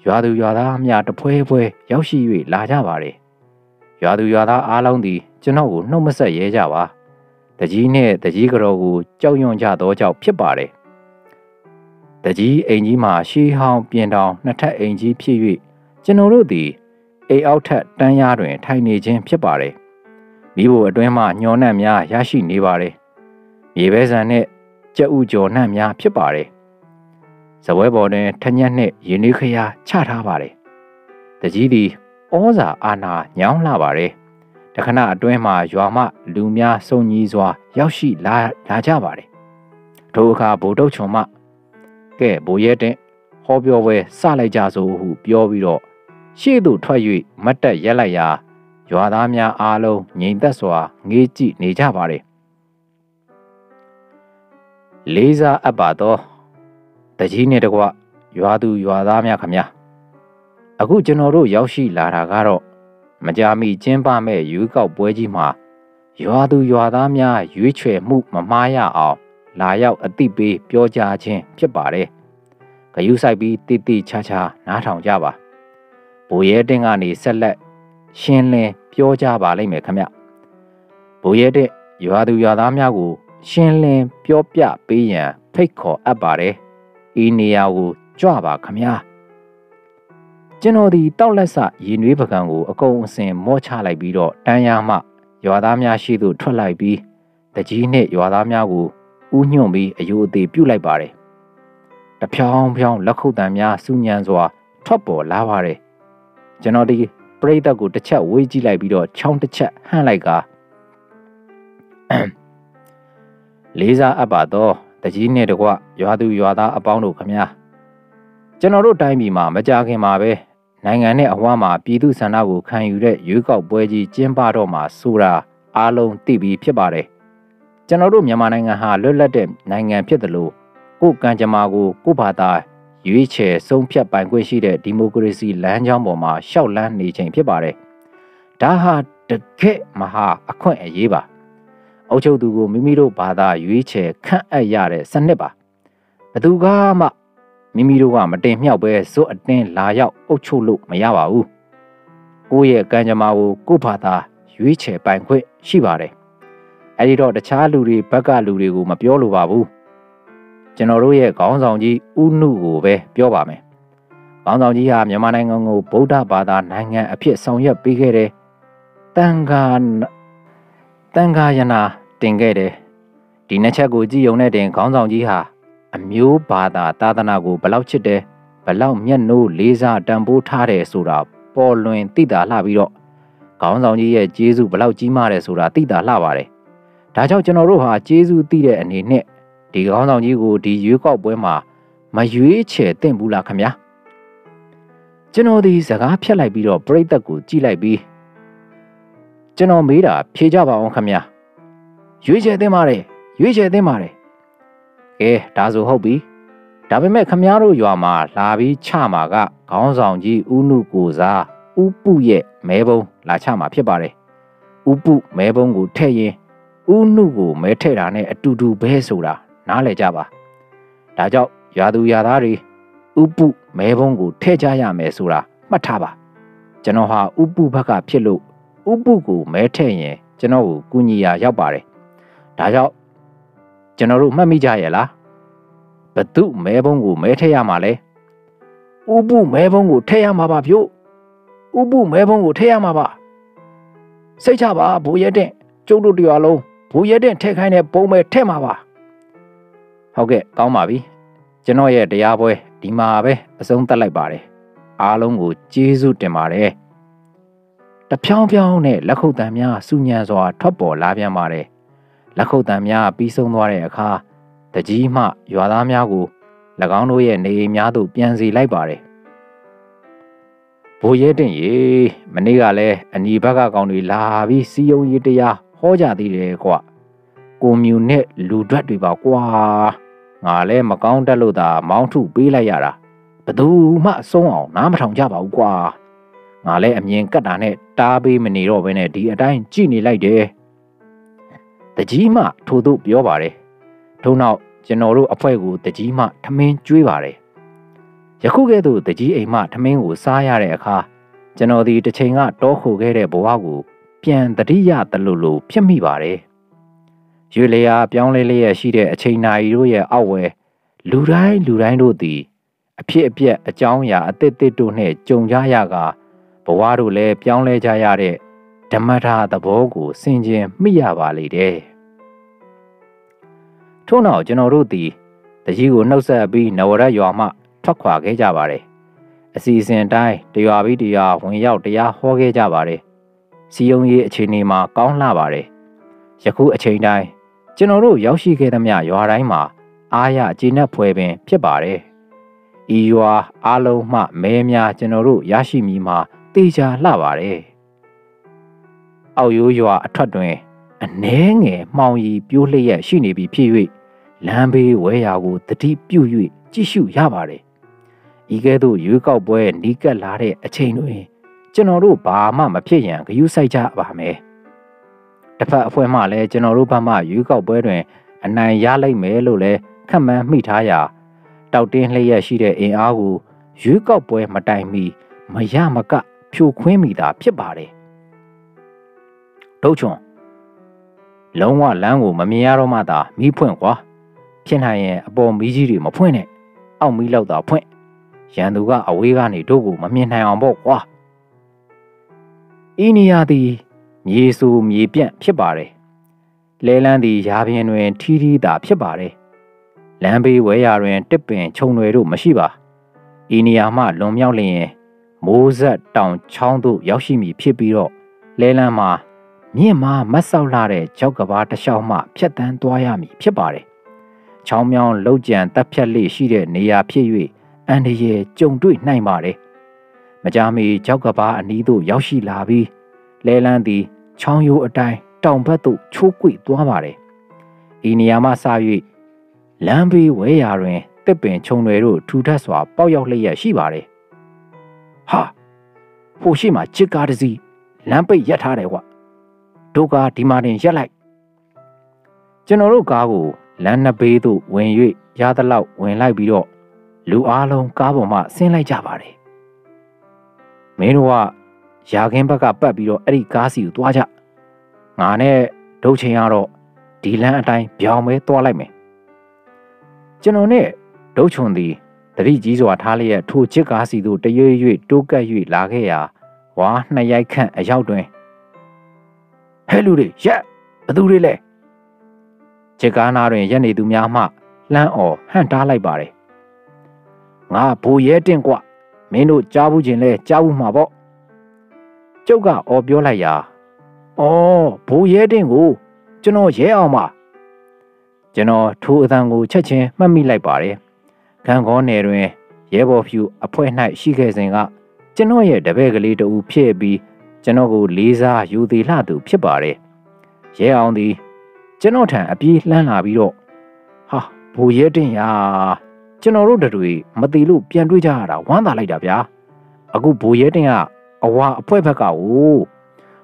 ရွာသူရွာသားများတဖွဲဖွဲရောက်ရှိ၍လာကြပါတယ်ရွာသူရွာသားအားလုံးသည်ကျွန်တော်ကိုနှုတ်မဆက်ရဲကြပါတကြီးနဲ့တကြီးကတော်ကိုကြောက်ရွံ့ကြသောကြောင့်ဖြစ်ပါတယ်တကြီးအိမ်ကြီးမှာရှေးဟောင်းပြင်တောင်နှစ်ထပ်အိမ်ကြီးဖြစ်၍ကျွန်တော်တို့သည်အိမ်အောက်ထပ်တန်းရားတွင်ထိုင်နေခြင်းဖြစ်ပါတယ်မိဖို့အတွင်းမှညှော်နှံ့များရရှိနေပါတယ်မြေပဲဆန်နဲ့ကြက်ဥကြော်နှံ့များဖြစ်ပါတယ်ဇပွဲပေါ်တွင်ထညက်နှင့်ရင်းနှီးခရာချထားပါတယ်တကြီးသည်ဩဇာအာဏာညောင်းလှပါတယ်တခဏအတွင်းမှာရွာမှလူများစုံညီစွာရောက်ရှိလာကြပါတယ်ထိုအခါဗိုလ်တုတ်ချုံမှကဲဘိုးရဲတင်ဟောပြောပွဲစလိုက်ကြစို့ဟုပြောပြီးတော့ရှေ့သို့ထွက်၍မတ်တက်ရက်လိုက်ရာရွာသားများအားလုံးငြိမ်သက်စွာငေးကြည့်နေကြပါတယ်လေးစားအပ်ပါတော့တကြီးနဲ့တကွရွာသူရွာသားများခမအခုကျွန်တော်တို့ရောက်ရှိလာတာကတော့မကြာမီကျင်းပမဲ့ရွေးကောက်ပွဲကြီးမှာရွာသူရွာသားများရွေးချယ်မှုမမှားရအောင်လာရောက်အသိပေးပြောကြားခြင်းဖြစ်ပါတယ်။ဂရုစိုက်ပြီးတိတိချာချာနားထောင်ကြပါ။ဘိုးရဲတင်ကနေဆက်လက်ရှင်းလင်းပြောကြားပါလိမ့်မယ်ခမ။ဘိုးရဲတင်ရွာသူရွာသားများကိုရှင်းလင်းပြောပြပေးရန်ဖိတ်ခေါ်အပ်ပါတယ်။ဤနေရာကိုကြွပါခမ။ကျွန်တော်ဒီတောက်လက်ဆရေနွေးပကံကိုအကုန်အစင်မော့ချလိုက်ပြီးတော့တန်းရမှရွာသားများရှိသို့ထွက်လိုက်ပြီးတကြီးနှင့်ရွာသားများကိုဥညွန့်ပြီးအယိုအသေးပြုတ်လိုက်ပါတယ်တဖြောင်းဖြောင်းလက်ခုပ်တံများစူညံစွာထွက်ပေါ်လာပါတယ်ကျွန်တော်ဒီပရိသတ်ကိုတစ်ချက်ဝေးကြည့်လိုက်ပြီးတော့ချောင်းတစ်ချက်ဟန့်လိုက်ကလေးစားအပ်ပါတော့တကြီးနှင့်တကွရွာသူရွာသားအပေါင်းတို့ခမကျွန်တော်တို့တိုင်းပြည်မှာမကြခင်မှာပဲနိုင်ငံနဲ့အဝါမှာပြည်သူဆန္ဒကိုခံယူတဲ့ရွေးကောက်ပွဲကြီးကျင်းပတော့မှာဆိုတာအားလုံးသိပြီးဖြစ်ပါတယ် ကျွန်တော်တို့မြန်မာနိုင်ငံဟာလွတ်လပ်တဲ့နိုင်ငံဖြစ်တယ်လို့ကိုကံကြမ္မာကိုကိုဘာသာရွေးချယ်ဆုံးဖြတ်ပိုင်ခွင့်ရှိတဲ့ဒီမိုကရေစီလမ်းကြောင်းပေါ်မှာရှောက်လန်းနေချိန်ဖြစ်ပါတယ်။ဒါဟာတကယ့်မဟာအခွင့်အရေးပါ။အုပ်ချုပ်သူကိုမိမိတို့ဘာသာရွေးချယ်ခန့်အပ်ရတဲ့စနစ်ပါ။ဘယ်သူကမှမိမိတို့ကမတင်မြှောက်ပဲဇွတ်အတင်းလာရောက်အုပ်ချုပ်လို့မရပါဘူး။ကိုယ့်ရဲ့ကံကြမ္မာကိုကိုဘာသာရွေးချယ်ပိုင်ခွင့်ရှိပါတယ်။အဲဒီတော့တခြားလူတွေဘက်ကလူတွေကိုမပြောလိုပါဘူး။ကျွန်တော်တို့ရဲ့ခေါင်းဆောင်ကြီးဦးနုကိုပဲပြောပါမယ်။ခေါင်းဆောင်ကြီးဟာမြန်မာနိုင်ငံကိုဗုဒ္ဓဘာသာနိုင်ငံအဖြစ်ဆောင်ရွက်ပေးခဲ့တယ်။တန်ခါရနာတင်ခဲ့တယ်။ဒီနှစ်ချက်ကိုကြည့်ုံနဲ့တင်ခေါင်းဆောင်ကြီးဟာအမျိုးဘာသာသာသနာကိုဘလောက်ချစ်တယ်ဘလောက်မျက်နှိုးလေးစားတန်ဖိုးထားတယ်ဆိုတာပေါ်လွင်သိတာလှပြီးတော့ခေါင်းဆောင်ကြီးရဲ့ကျေးဇူးဘလောက်ကြီးမားတယ်ဆိုတာသိတာလှပါတယ်။ဒါကြောင့်ကျွန်တော်တို့ဟာကျေးဇူးသိတဲ့အနေနဲ့ဒီခေါင်းဆောင်ကြီးကိုဒီရွေးကောက်ပွဲမှာမရွေးချယ်သင့်ဘူးလားခင်ဗျာကျွန်တော်ဒီစကားဖြတ်လိုက်ပြီးတော့ပြိသက်ကိုကြည့်လိုက်ပြီးကျွန်တော်မေးတာဖြေကြပါအောင်ခင်ဗျာရွေးချယ်သင့်ပါတယ်ရွေးချယ်သင့်ပါတယ်ကဲဒါဆိုဟုတ်ပြီဒါပေမဲ့ခင်ဗျားတို့ရွာမှာလာပြီးချမှာကခေါင်းဆောင်ကြီးဦးနုကိုစားဦးပုရဲ့မဲပုံးလာချမှာဖြစ်ပါတယ်ဦးပုမဲပုံးကိုထည့်ရင်ဦးနုကိုမဲထည့်တာနဲ့အတူတူပဲဆိုတာနားလည်ကြပါဒါကြောင့်ရွာသူရွာသားတွေဥပုမဲပုံးကိုထည့်ကြရမယ်ဆိုတာမှတ်ထားပါကျွန်တော်ဟာဥပုဘက်ကဖြစ်လို့ဥပုကိုမဲထည့်ရင်ကျွန်တော်ကိုကူညီရာရောက်ပါတယ်ဒါကြောင့်ကျွန်တော်တို့မှတ်မိကြရဲ့လားဘသူမဲပုံးကိုမဲထည့်ရမှာလဲဥပုမဲပုံးကိုထည့်ရမှာပါဗျို့ဥပုမဲပုံးကိုထည့်ရမှာပါစိတ်ချပါဘိုးရဲတဲ့ကျုပ်တို့တရားလုံးဘိုးရဲတဲ့ထည့်ခိုင်းတဲ့ပုံးမဲထည့်မှာပါဟုတ်ကဲ့ကောင်းပါပြီကျွန်တော်ရဲ့တရားပွဲဒီမှာပဲအဆုံးသတ်လိုက်ပါတယ်အားလုံးကိုကျေးဇူးတင်ပါတယ်တဖြောင်းဖြောင်းနဲ့လက်ခုပ်တံများစူညံစွာထွက်ပေါ်လာပြန်ပါတယ်လက်ခုပ်တံများပြီးဆုံးသွားတဲ့အခါတကြီးမှရွာသားများကို၎င်းတို့ရဲ့နေအိမ်များသို့ပြန်စီလိုက်ပါတယ်ဘိုးရဲတင်ရေမနေ့ကလည်းအနီဘက်ကကောင်တွေလာပြီးစီယုံရေးတရားဟောကြသေးတယ်ကွကိုမြူနဲ့လူဓာတ်တွေပါကွာငါလည်းမကောင်းတတ်လို့သာမောင်းထုပေးလိုက်ရတာဘယ်သူမှအဆုံးအောင်နားမထောင်ကြပါဘူးကွာငါလည်းအမြင်ကတ်တာနဲ့တားပေးမနေတော့ဘဲနဲ့ဒီအတိုင်းကြည့်နေလိုက်တယ်တကြီးမှထို့သို့ပြောပါတယ်ထို့နောက်ကျွန်တော်တို့အဖွဲ့ကိုတကြီးမှထမင်းကျွေးပါတယ်ယခုကဲ့သို့တကြီးအိမ်မှထမင်းကိုစားရတဲ့အခါကျွန်တော်ဒီတစ်ချိန်ကတောခိုခဲ့တဲ့ဘဝကိုပြန်တတိယတလူလိုဖြစ်မိပါတယ်ရွေလျာပြောင်းလဲလျက်ရှိတဲ့အချိန်နာရီတို့ရဲ့အောက်ဝဲလူတိုင်းတို့သည်အဖြစ်အပျက်အကြောင်းအရာအသစ်တို့နဲ့ကြုံကြရကဘဝတို့လည်းပြောင်းလဲကြရတဲ့ဓမ္မထာသဘောကိုဆင်ခြင်မိရပါလေတဲ့ထို့နောက်ကျွန်တော်တို့သည်တကြီးကိုနှုတ်ဆက်ပြီးနဝရရွာမှထွက်ခွာခဲ့ကြပါတယ်အစီအစဉ်တိုင်းတရွာပြီးတရွာဝင်ရောက်တရားဟောခဲ့ကြပါတယ်စီယုံရေးအခြေအနေမှာကောင်းလှပါတယ်ယခုအချိန်တိုင်းကျွန်တော်တို့ရောက်ရှိခဲ့သမျှရွာတိုင်းမှာအားရကျေနပ်ဖွယ်ပင်ဖြစ်ပါတယ်။ဤရွာအားလုံးမှမဲများကျွန်တော်တို့ရရှိမည်မှာတေချာလှပါတယ်။အောက်ရိုးရွာအထွက်တွင်အနှဲငယ်မှောင်ရီပြိုးလျက်ရှိနေပြီဖြစ်၍လမ်းဘေးဝဲရာကိုတတိပြု၍ကြည့်ရှုရပါတယ်။ဤကဲ့သို့ရွေးကောက်ပွဲနီးကပ်လာတဲ့အချိန်တွင်ကျွန်တော်တို့ဘာမှမဖြစ်ရန်ဂရုစိုက်ကြပါမယ်။တစ်ဖက်အဖွဲ့မှလည်းကျွန်တော်တို့ဘက်မှရွေးကောက်ပွဲတွင်အနိုင်ရလိမ့်မယ်လို့လည်းခန့်မှန်းမိထားရာတောက်တင်းလျက်ရှိတဲ့အင်အားကိုရွေးကောက်ပွဲမတိုင်မီမရမကဖြိုခွင်းမိတာဖြစ်ပါတယ်။ဒုတ်ချွန်လုံးဝလမ်းကိုမမြင်ရတော့မှသာမီးဖွင့်ကွာဖြစ်နိုင်ရင်အပေါ်မီးကြီးတွေမဖွင့်နဲ့အောက်မီးလောက်သာဖွင့်ရန်သူကအဝေးကနေတို့ကိုမမြင်နိုင်အောင်ပေါ့ကွာဤနေရာသည်မြေဆူမြေပြန့်ဖြစ်ပါတယ်လဲလန်းသည်ရာပြင်းတွင်ထီးထီးသာဖြစ်ပါတယ်လမ်းဘေးဝဲရာတွင်တစ်ပင်ခြုံတွေတို့မရှိပါဤနေရာမှလွန်မြောက်လျင်မိုးဆက်တောင်ချောင်းသို့ရောက်ရှိမည်ဖြစ်ပြီးတော့လဲလန်းမှာမြင့်မားမတ်ဆောက်လာတဲ့ကြောက်ကဘာတစ်လျှောက်မှဖြတ်တန်းသွားရမည်ဖြစ်ပါတယ်ချောင်းမြောင်းလှုပ်ကြံတက်ဖြတ်လေးရှိတဲ့နေရာဖြစ်၍အန္တရာယ်ကြုံတွေ့နိုင်ပါတယ်မကြာမီကြောက်ကဘာအနီးသို့ရောက်ရှိလာပြီးလဲလန်းသည်ချောင်းရိုးအတိုင်းတောင်ဘက်သို့ချိုးကွေ့သွားပါတယ် ဤနေရာမှစ၍လမ်းဘေးဝဲရာတွင်တစ်ပင်ခြုံတွေတို့ထူထပ်စွာပေါက်ရောက်လျက်ရှိပါတယ်ဟာဟိုရှိမှချစ်ကားတစ်စီးလမ်းပိတ်ရပ်ထားတယ်ကွတို့ကဒီမှာတင်ရက်လိုက်ကျွန်တော်တို့ကားကိုလမ်းနှစ်ဘေးသို့ဝင်၍ရသလောက်ဝင်လိုက်ပြီးတော့လူအားလုံးကားပေါ်မှဆင်းလိုက်ကြပါတယ်မင်းတို့ကရာခင်းဘက်ကပတ်ပြီးတော့အဲ့ဒီကားစီကိုသွားကြငါနဲ့ဒုတ်ချင်းကတော့ဒီလမ်းအတိုင်းပြောင်းမဲသွားလိုက်မယ်ကျွန်တော်နဲ့ဒုတ်ချုံသည်တတိကြီးစွာထားလျက်ထိုချစ်ကားစီသို့တရွေ့ရွေ့တိုးကပ်၍လာခဲ့ရာဝါနှစ်ရိုက်ခန့်အရောက်တွင်ဟဲ့လူတွေရက်ဘသူတွေလဲချစ်ကားနာတွင်ရက်နေသူများမှလှမ်းအော်ဟန့်တားလိုက်ပါတယ်ငါဘိုးရဲတင့်ကွမင်းတို့ကြားဘူးခြင်းလဲကြားဘူးမှာပေါ့ကျုပ်ကအော်ပြောလိုက်ရာအော်ဘိုးရဲတင့်ကိုကျွန်တော်ရဲအောင်ပါကျွန်တော်ထိုအတန်ကိုချက်ချင်းမှတ်မိလိုက်ပါတယ်ခံခေါ်နယ်တွင်ရဲဘော်ဖြူအဖွဲ့၌ရှိခဲ့စဉ်ကကျွန်တော်ရဲ့တပည့်ကလေးတူဖြစ်ပြီးကျွန်တော်ကိုလေးစားယူသည်လှသူဖြစ်ပါတယ်ရဲအောင်သည်ကျွန်တော်ထံအပြေးလှမ်းလာပြီးတော့ဟာဘိုးရဲတင်ရာကျွန်တော်တို့တွေမတိလို့ပြန်တွေ့ကြရတာဝမ်းသာလိုက်တာဗျာအခုဘိုးရဲတင်ကအဝါအဖွဲ့ဘက်က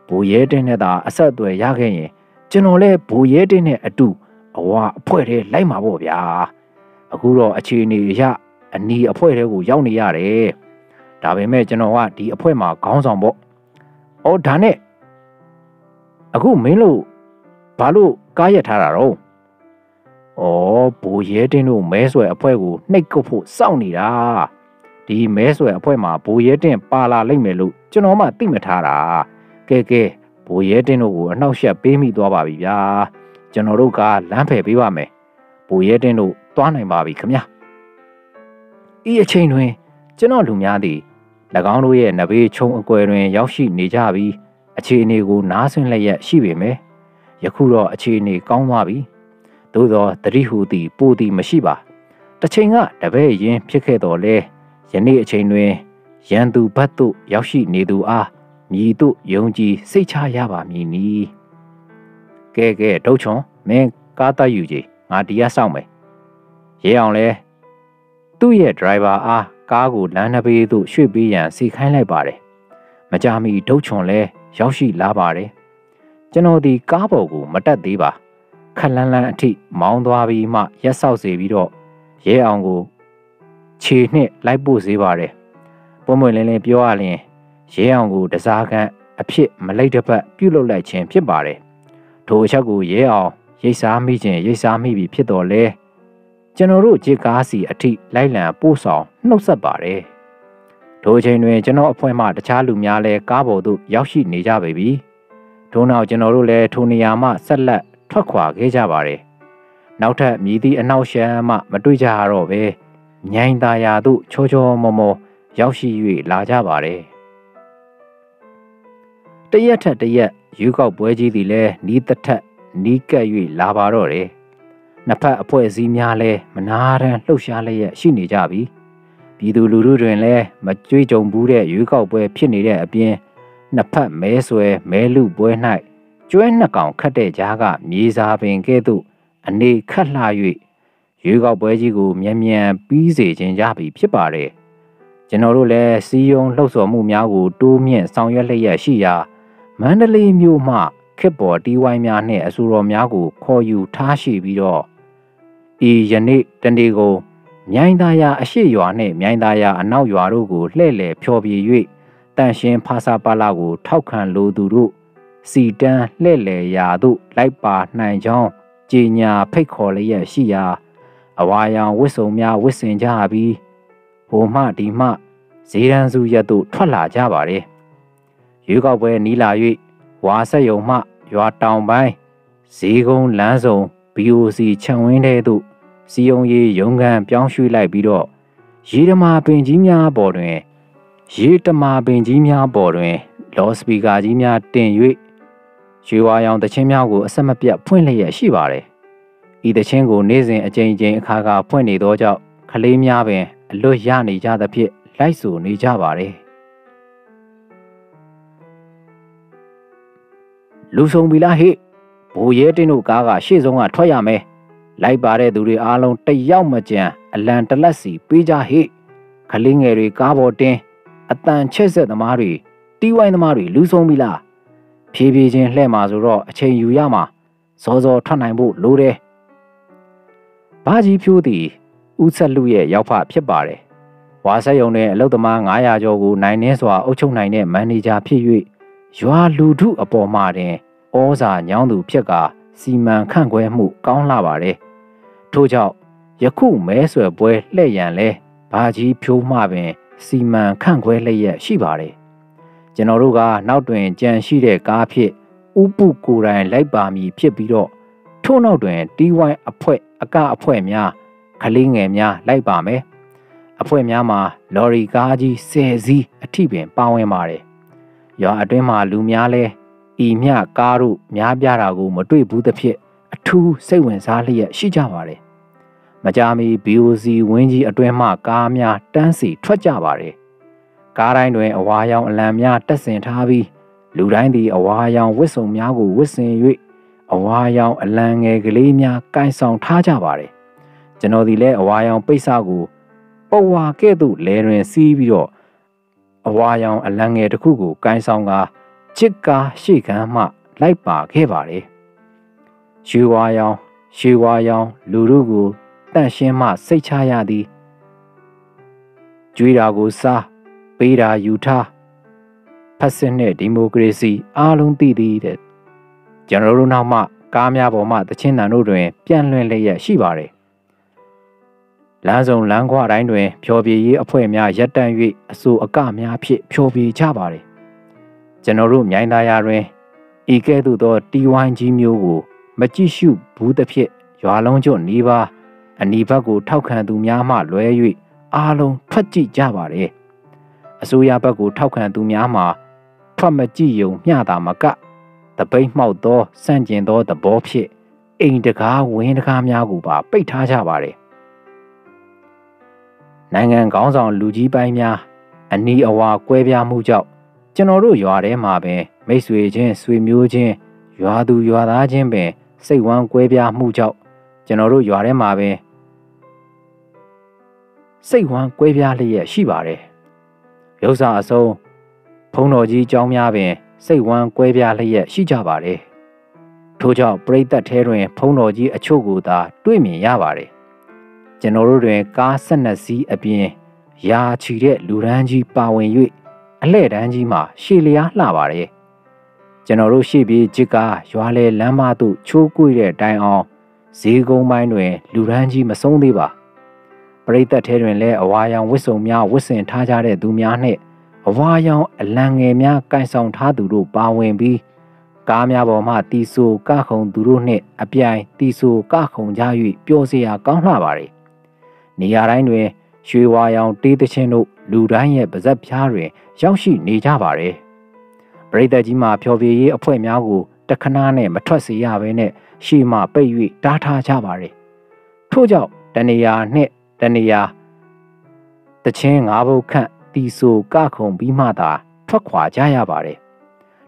ဘိုးရဲတင်နဲ့သာအဆက်အသွယ်ရခဲ့ရင်ကျွန်တော်လည်းဘိုးရဲတင်နဲ့အတူအဝါအဖွဲ့ထဲလိုက်မှာပေါ့ဗျာအခုတော့အခြေအနေရအနီးအဖွဲ့ထဲကိုရောက်နေရတယ်ဒါပေမဲ့ကျွန်တော်ကဒီအဖွဲ့မှာခေါင်းဆောင်ပေါ့အော်ဒါနဲ့အခုမင်းလို့ဘာလို့ကားရထားတာတော့ဩဘိုးရဲတင်းတို့မဲဆွဲအဖွဲ့ကိုနှိပ်ကုတ်ဖို့စောင့်နေတာဒီမဲဆွဲအဖွဲ့မှာဘိုးရဲတင်းပါလာလိမ့်မယ်လို့ကျွန်တော်မှသိမထားတာကဲဘိုးရဲတင်းတို့ကိုအနှောက်အယှက်ပေးမိသွားပါပြီဗျာကျွန်တော်တို့ကလမ်းဖယ်ပေးပါမယ်ဘိုးရဲတင်းတို့သွားနိုင်ပါပြီခင်ဗျာဤအချိန်တွင်ကျွန်တော်လူများသည်၎င်းတို့ရဲ့နဘေးချုံအကွယ်တွင်ရောက်ရှိနေကြပြီးအခြေအနေကိုနားဆွင့်လျက်ရှိပေမယ့်ယခုတော့အခြေအနေကောင်းသွားပြီသို့သောတတိဟုသည်ပိုသည်မရှိပါတစ်ချိန်ကတပည့်ရင်ဖြစ်ခဲ့တော်လဲယနေ့အချိန်တွင်ရန်သူဘတ်သို့ရောက်ရှိနေသူအားမြည်သို့ယုံကြည်စိတ်ချရပါမည်နီကဲဒုတ်ချွန်မင်းကားတတ်ယူကြည်ငါဒီရစောင့်မယ်ရဲအောင်လဲသူ့ရဲ့ဒရိုင်ဘာအားကားကိုလမ်းနှစ်ဘေးသို့ရွှေ့ပေးရန်စီခိုင်းလိုက်ပါတယ်မကြာမီဒုတ်ချွန်လဲရောက်ရှိလာပါတယ်ကျွန်တော်ဒီကားပေါ်ကိုမတက်သေးပါခက်လန်းလန်းအထိမောင်းသွားပြီးမှရက်ဆောက်စေပြီးတော့ရဲအောင်ကိုခြေနှစ်လိုက်ပို့စေပါတယ်ပွင့်ပွင့်လင်းလင်းပြောရရင်ရဲအောင်ကိုတစားခန့်အဖြစ်မလိုက်တစ်ပတ်ပြုတ်လုလိုက်ခြင်းဖြစ်ပါတယ်ထိုအချက်ကိုရဲအောင်ရိတ်စားမိခြင်းရိတ်စားမိပြီဖြစ်တော်လဲကျွန်တော်တို့ဂျစ်ကားစီအထိလိုက်လံပို့ဆောင်နှုတ်ဆက်ပါတယ်ထိုအချိန်တွင်ကျွန်တော်အဖွဲ့မှတခြားလူများလည်းကားပေါ်သို့ရောက်ရှိနေကြပေပြီထို့နောက်ကျွန်တော်တို့လည်းထိုနေရာမှဆက်လက်ထွက်ခွာခဲ့ကြပါတယ်နောက်ထပ်မြည်သည့်အနောက်ရှမ်းမှမတွေ့ကြရတော့ပဲမြိုင်သာယာသို့ချောချောမောမောရောက်ရှိ၍လာကြပါတယ်တရက်ထက်တရက်ရွေးကောက်ပွဲကြီးသည်လည်းနီးသက်ထက်နီးကပ်၍လာပါတော့တယ်နှစ်ဖက်အဖွဲ့အစည်းများလည်းမနာရန်လှုပ်ရှားလျက်ရှိနေကြပြီပြည်သူလူထုတွင်လည်းမကြွေးကြုံဘူးတဲ့ရွေးကောက်ပွဲဖြစ်နေတဲ့အပြင်နှစ်ဖက်မဲဆွဲမဲလူပွဲ၌ကျွဲနှစ်ကောင်ခတ်တဲ့ကြားကမြေစာပင်ကဲ့သို့အနေခတ်လှ၍ရွေးကောက်ပွဲကြီးကိုမြန်ပြီးစေခြင်းကြပြီဖြစ်ပါတယ်ကျွန်တော်တို့လည်းစီယုံလှုပ်ဆော်မှုများကိုတိုးမြင့်ဆောင်ရွက်လျက်ရှိရာမန္တလေးမြို့မှခစ်ပေါ်တီးဝိုင်းများနှင့်အဆိုတော်များကိုခေါ်ယူထားရှိပြီးတော့ဤယနေ့တနေ့ကိုမြိုင်သာယာအရှိရွာနှင့်မြိုင်သာယာအနောက်ရွာတို့ကိုလှည့်လည်ဖျော်ဖြေ၍တန်ရှင်းဖာစာပါလာကိုထောက်ခံလိုသူတို့စီတန်းလှည့်လည်ရာသို့လိုက်ပါနိုင်ကြောင်းကြေညာဖိတ်ခေါ်လျက်ရှိရာအဝါရောင်ဝစ်စုံများဝစ်စင်ကြပြီးဟိုမှဒီမှဇေရန်စုရက်သို့ထွက်လာကြပါတယ်ရွေးကောက်ပွဲနီးလာ၍ဝါဆက်ယုံမှရွာတောင်ပိုင်းဈေးကုန်းလမ်းစုံ BOC ခြံဝင်းထဲသို့စီယုံရေးရုံးခန်းပြောင်းရွှေ့လိုက်ပြီးတော့ရေတမာပင်ကြီးများပေါ်တွင်လော်စပီကာကြီးများတင်၍ရွှေဝါရောင်တခြင်းများကိုအဆက်မပြတ်ဖွင့်လျက်ရှိပါတယ်ဤတခြင်းကိုနေ့စဉ်အကြိမ်ကြိမ်အခါဖွင့်နေသောကြောင့်ကလေးများပင်အလွတ်ရနေကြသဖြင့်လိုက်ဆိုနေကြပါတယ်လူဆုံးပြီလားဟေ့ဘ ဘိုးရဲတင်းတို့ကားကရှေ့ဆုံးကထွက်ရမယ်လိုက်ပါတဲ့သူတွေအားလုံးတယောက်မကြံအလံတလက်စီပေးကြဟိခလေးငယ်တွေကားပေါ်တင်းအတန်ချက်ဆက်သမားတွေတီးဝိုင်းသမားတွေလူဆုံးပြီလားဖြည်းဖြည်းချင်းလှဲ့မှာဆိုတော့အချိန်ယူရမှာစောစောထွက်နိုင်ဖို့လိုတယ်ဘာကြီးဖြိုးသည်ဦးဆက်လူရဲ့ရောက်ဖဖြစ်ပါတယ်ဝါဆက်ယုံနဲ့အလုသမား900ကျော်ကိုနိုင်နှင်းစွာအုပ်ချုပ်နိုင်တဲ့မန်နေဂျာဖြစ်၍ရွာလူထုအပေါ်မှာတင်ဩဇာညောင်းသူဖြစ်ကစီမံခန့်ခွဲမှုကောင်းလာပါတယ်ထို့ကြောင့်ယခုမဲဆွယ်ပွဲလှည့်ရန်လဲဘာကြီးဖြိုးမှပင်စီမံခန့်ခွဲလျက်ရှိပါတယ်ကျွန်တော်တို့ကနောက်တွင်ကြံရှိတဲ့ကားဖြစ်ဥပုကိုယ်တိုင်လိုက်ပါမည်ဖြစ်ပြီးတော့ထို့နောက်တွင်တီးဝိုင်းအဖွဲ့အကအဖွဲများခလေးငယ်များလိုက်ပါမယ်အဖွဲ့များမှာလော်ရီကားကြီး10စီးအထိပင်ပါဝင်ပါတယ်ရွာအတွင်းမှာလူများလဲဤမြကားတို့များပြတာကိုမတွေ့ဘူးသဖြင့်အထူးစိတ်ဝင်စားလျက်ရှိကြပါတယ်မကြာမီ BOC ဝင်းကြီးအတွင်းမှကားများတန်းစီထွက်ကြပါတယ်ကားတိုင်းတွင်အဝါရောင်အလံများတက်ဆင်ထားပြီးလူတိုင်းသည်အဝါရောင်ဝတ်စုံများကိုဝတ်ဆင်၍အဝါရောင်အလံငယ်ကလေးများကိုင်ဆောင်ထားကြပါတယ်ကျွန်တော်ဒီလဲအဝါရောင်ပိတ်စကိုပုတ်ဝါကဲ့သို့လဲတွင်စီးပြီးတော့အဝါရောင်အလံငယ်တစ်ခုကိုကိုင်ဆောင်ကာချစ်ကားရှေ့ခန်းမှလိုက်ပါခဲ့ပါတယ်ရွှေဝါရောင်လူတို့ကိုတန့်ရှင်းမှစိတ်ချရသည်ကြွေးတာကိုစားပေးတာယူထားဖက်စစ်နဲ့ဒီမိုကရေစီအားလုံးသိသည်တဲ့ကျွန်တော်တို့နောက်မှကားများပေါ်မှတချင်းတန်တို့တွင်ပြန့်လွင့်လျက်ရှိပါတယ်လမ်းဆောင်လမ်းခွတိုင်းတွင်ဖျော်ဖြေရေးအဖွဲ့များရပ်တန့်၍အဆိုအကများဖြင့်ဖျော်ဖြေကြပါတယ်ကျွန်တော်တို့မြိုင်သားရတွင်ဤကဲ့သို့သောတီဝိုင်းကြီးမျိုးကိုမကြည့်ရှုဘူးသဖြင့်ရွာလုံးကျွတ်နေပါအနီးဘက်ကိုထောက်ခံသူများမှလွဲ၍အားလုံးထွက်ကြည့်ကြပါတယ်အစိုးရဘက်ကိုထောက်ခံသူများမှထွက်မကြည့်ယုံမျှတာမကတပိတ်မှောက်သောစန့်ကျင်သောသဘောဖြင့်အိမ်တကားဝင်းတကားများကိုပါပိတ်ထားကြပါတယ်နိုင်ငံခေါင်းဆောင်လူကြီးပိုင်းများအနီးအဝါကွဲပြားမှုကြောင့်ကျွန်တော်တို့ရွာထဲမှာပင်မိတ်ဆွေချင်းဆွေမျိုးချင်းရွာသူရွာသားချင်းပင်စိတ်ဝမ်းကွဲပြားမှုကြောင့်ကျွန်တော်တို့ရွာထဲမှာပင်စိတ်ဝမ်းကွဲပြားလျက်ရှိပါတယ်ရုပ်စာအစုံဘုံတော်ကြီးကျောင်းများပင်စိတ်ဝမ်းကွဲပြားလျက်ရှိကြပါတယ်ထို့ကြောင့်ပရိသတ်ထဲတွင်ဘုံတော်ကြီးအချို့ကိုသာတွေ့မြင်ရပါတယ်ကျွန်တော်တို့တွင်ကား12စီးအပြင်ရာချီတဲ့လူရန်ကြီးပါဝင်၍အလှဲ့တန်းကြီးမှာရှေ့လျားလှပါတယ်ကျွန်တော်တို့ရှေ့ပြေးဂျစ်ကားရွာလေလမ်းမသို့ချိုးကွေ့တဲ့တိုင်အောင်ဈေးကုန်းပိုင်းတွင်လူရန်ကြီးမဆုံးသေးပါပရိသတ်ထဲတွင်လည်းအဝါရောင်ဝတ်စုံများဝတ်ဆင်ထားကြတဲ့သူများနှင့်အဝါရောင်အလံငယ်များကိုင်ဆောင်ထားသူတို့ပါဝင်ပြီးကားများပေါ်မှတီဆူကခုံသူတို့နှင့်အပြိုင်တီဆူကခုံကြ၍ပျော်စရာကောင်းလှပါတယ်နေရာတိုင်းတွင်ရွှေဝါရောင်တေးသချင်းတို့လူတိုင်းရဲ့ပါဇက်ပြားတွင်ရောက်ရှိနေကြပါတယ်ပရိသတ်ကြီးမှဖျော်ဖြေရေးအဖွဲ့များကိုတခဏနဲ့မထွက်စေရဘဲနဲ့ရှေ့မှပိတ်၍တားထားကြပါတယ်ထို့ကြောင့်တနေရာနှင့်တနေရာတချင်း9ဘုတ်ခန့်တီဆူကခုံပြီးမှသာထွက်ခွာကြရပါတယ်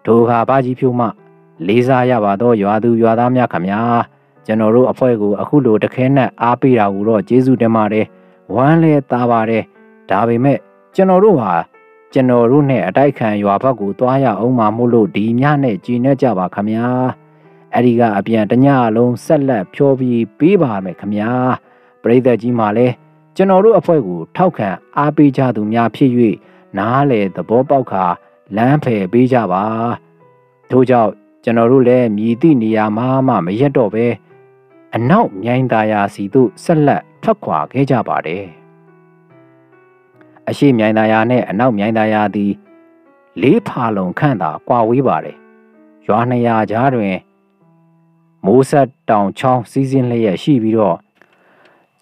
ဒိုခါဘာကြီးဖြိုးမှလေးစားရပါသောရွာသူရွာသားများခမညာကျွန်တော်တို့အဖွဲ့ကိုအခုလိုတခဲနဲ့အားပေးတာကိုတော့ကျေးဇူးတင်ပါတယ်ဝမ်းလဲသားပါတယ်ဒါပေမဲ့ကျွန်တော်တို့နဲ့အတိုက်ခံရွာဘက်ကိုသွားရအောင်မမို့လို့ဒီညနဲ့ကြည်နေကြပါခမညာအဲ့ဒီကအပြန်တညလုံးဆက်လက်ဖြောပြီးပေးပါမယ်ခမညာပရိသတ်ကြီးမှလည်းကျွန်တော်တို့အဖွဲ့ကိုထောက်ခံအားပေးကြသူများဖြစ်၍နားလေသဘောပေါက်ခါလမ်းဖယ်ပေးကြပါထို့ကြောင့်ကျွန်တော်တို့လည်းမြည်သည့်နေရာမှမရက်တော့ပဲအနောက်မြိုင်သာယာစီသို့ဆက်လက်ထွက်ခွာခဲ့ကြပါတယ်အရှိမြိုင်သာယာနဲ့အနောက်မြိုင်သာယာသည်4 ဖာလုံခန့်သာကွာဝေးပါတယ်ရွာ200ကြားတွင်မိုးဆက်တောင်ချောင်းစီးစင်းလျက်ရှိပြီးတော့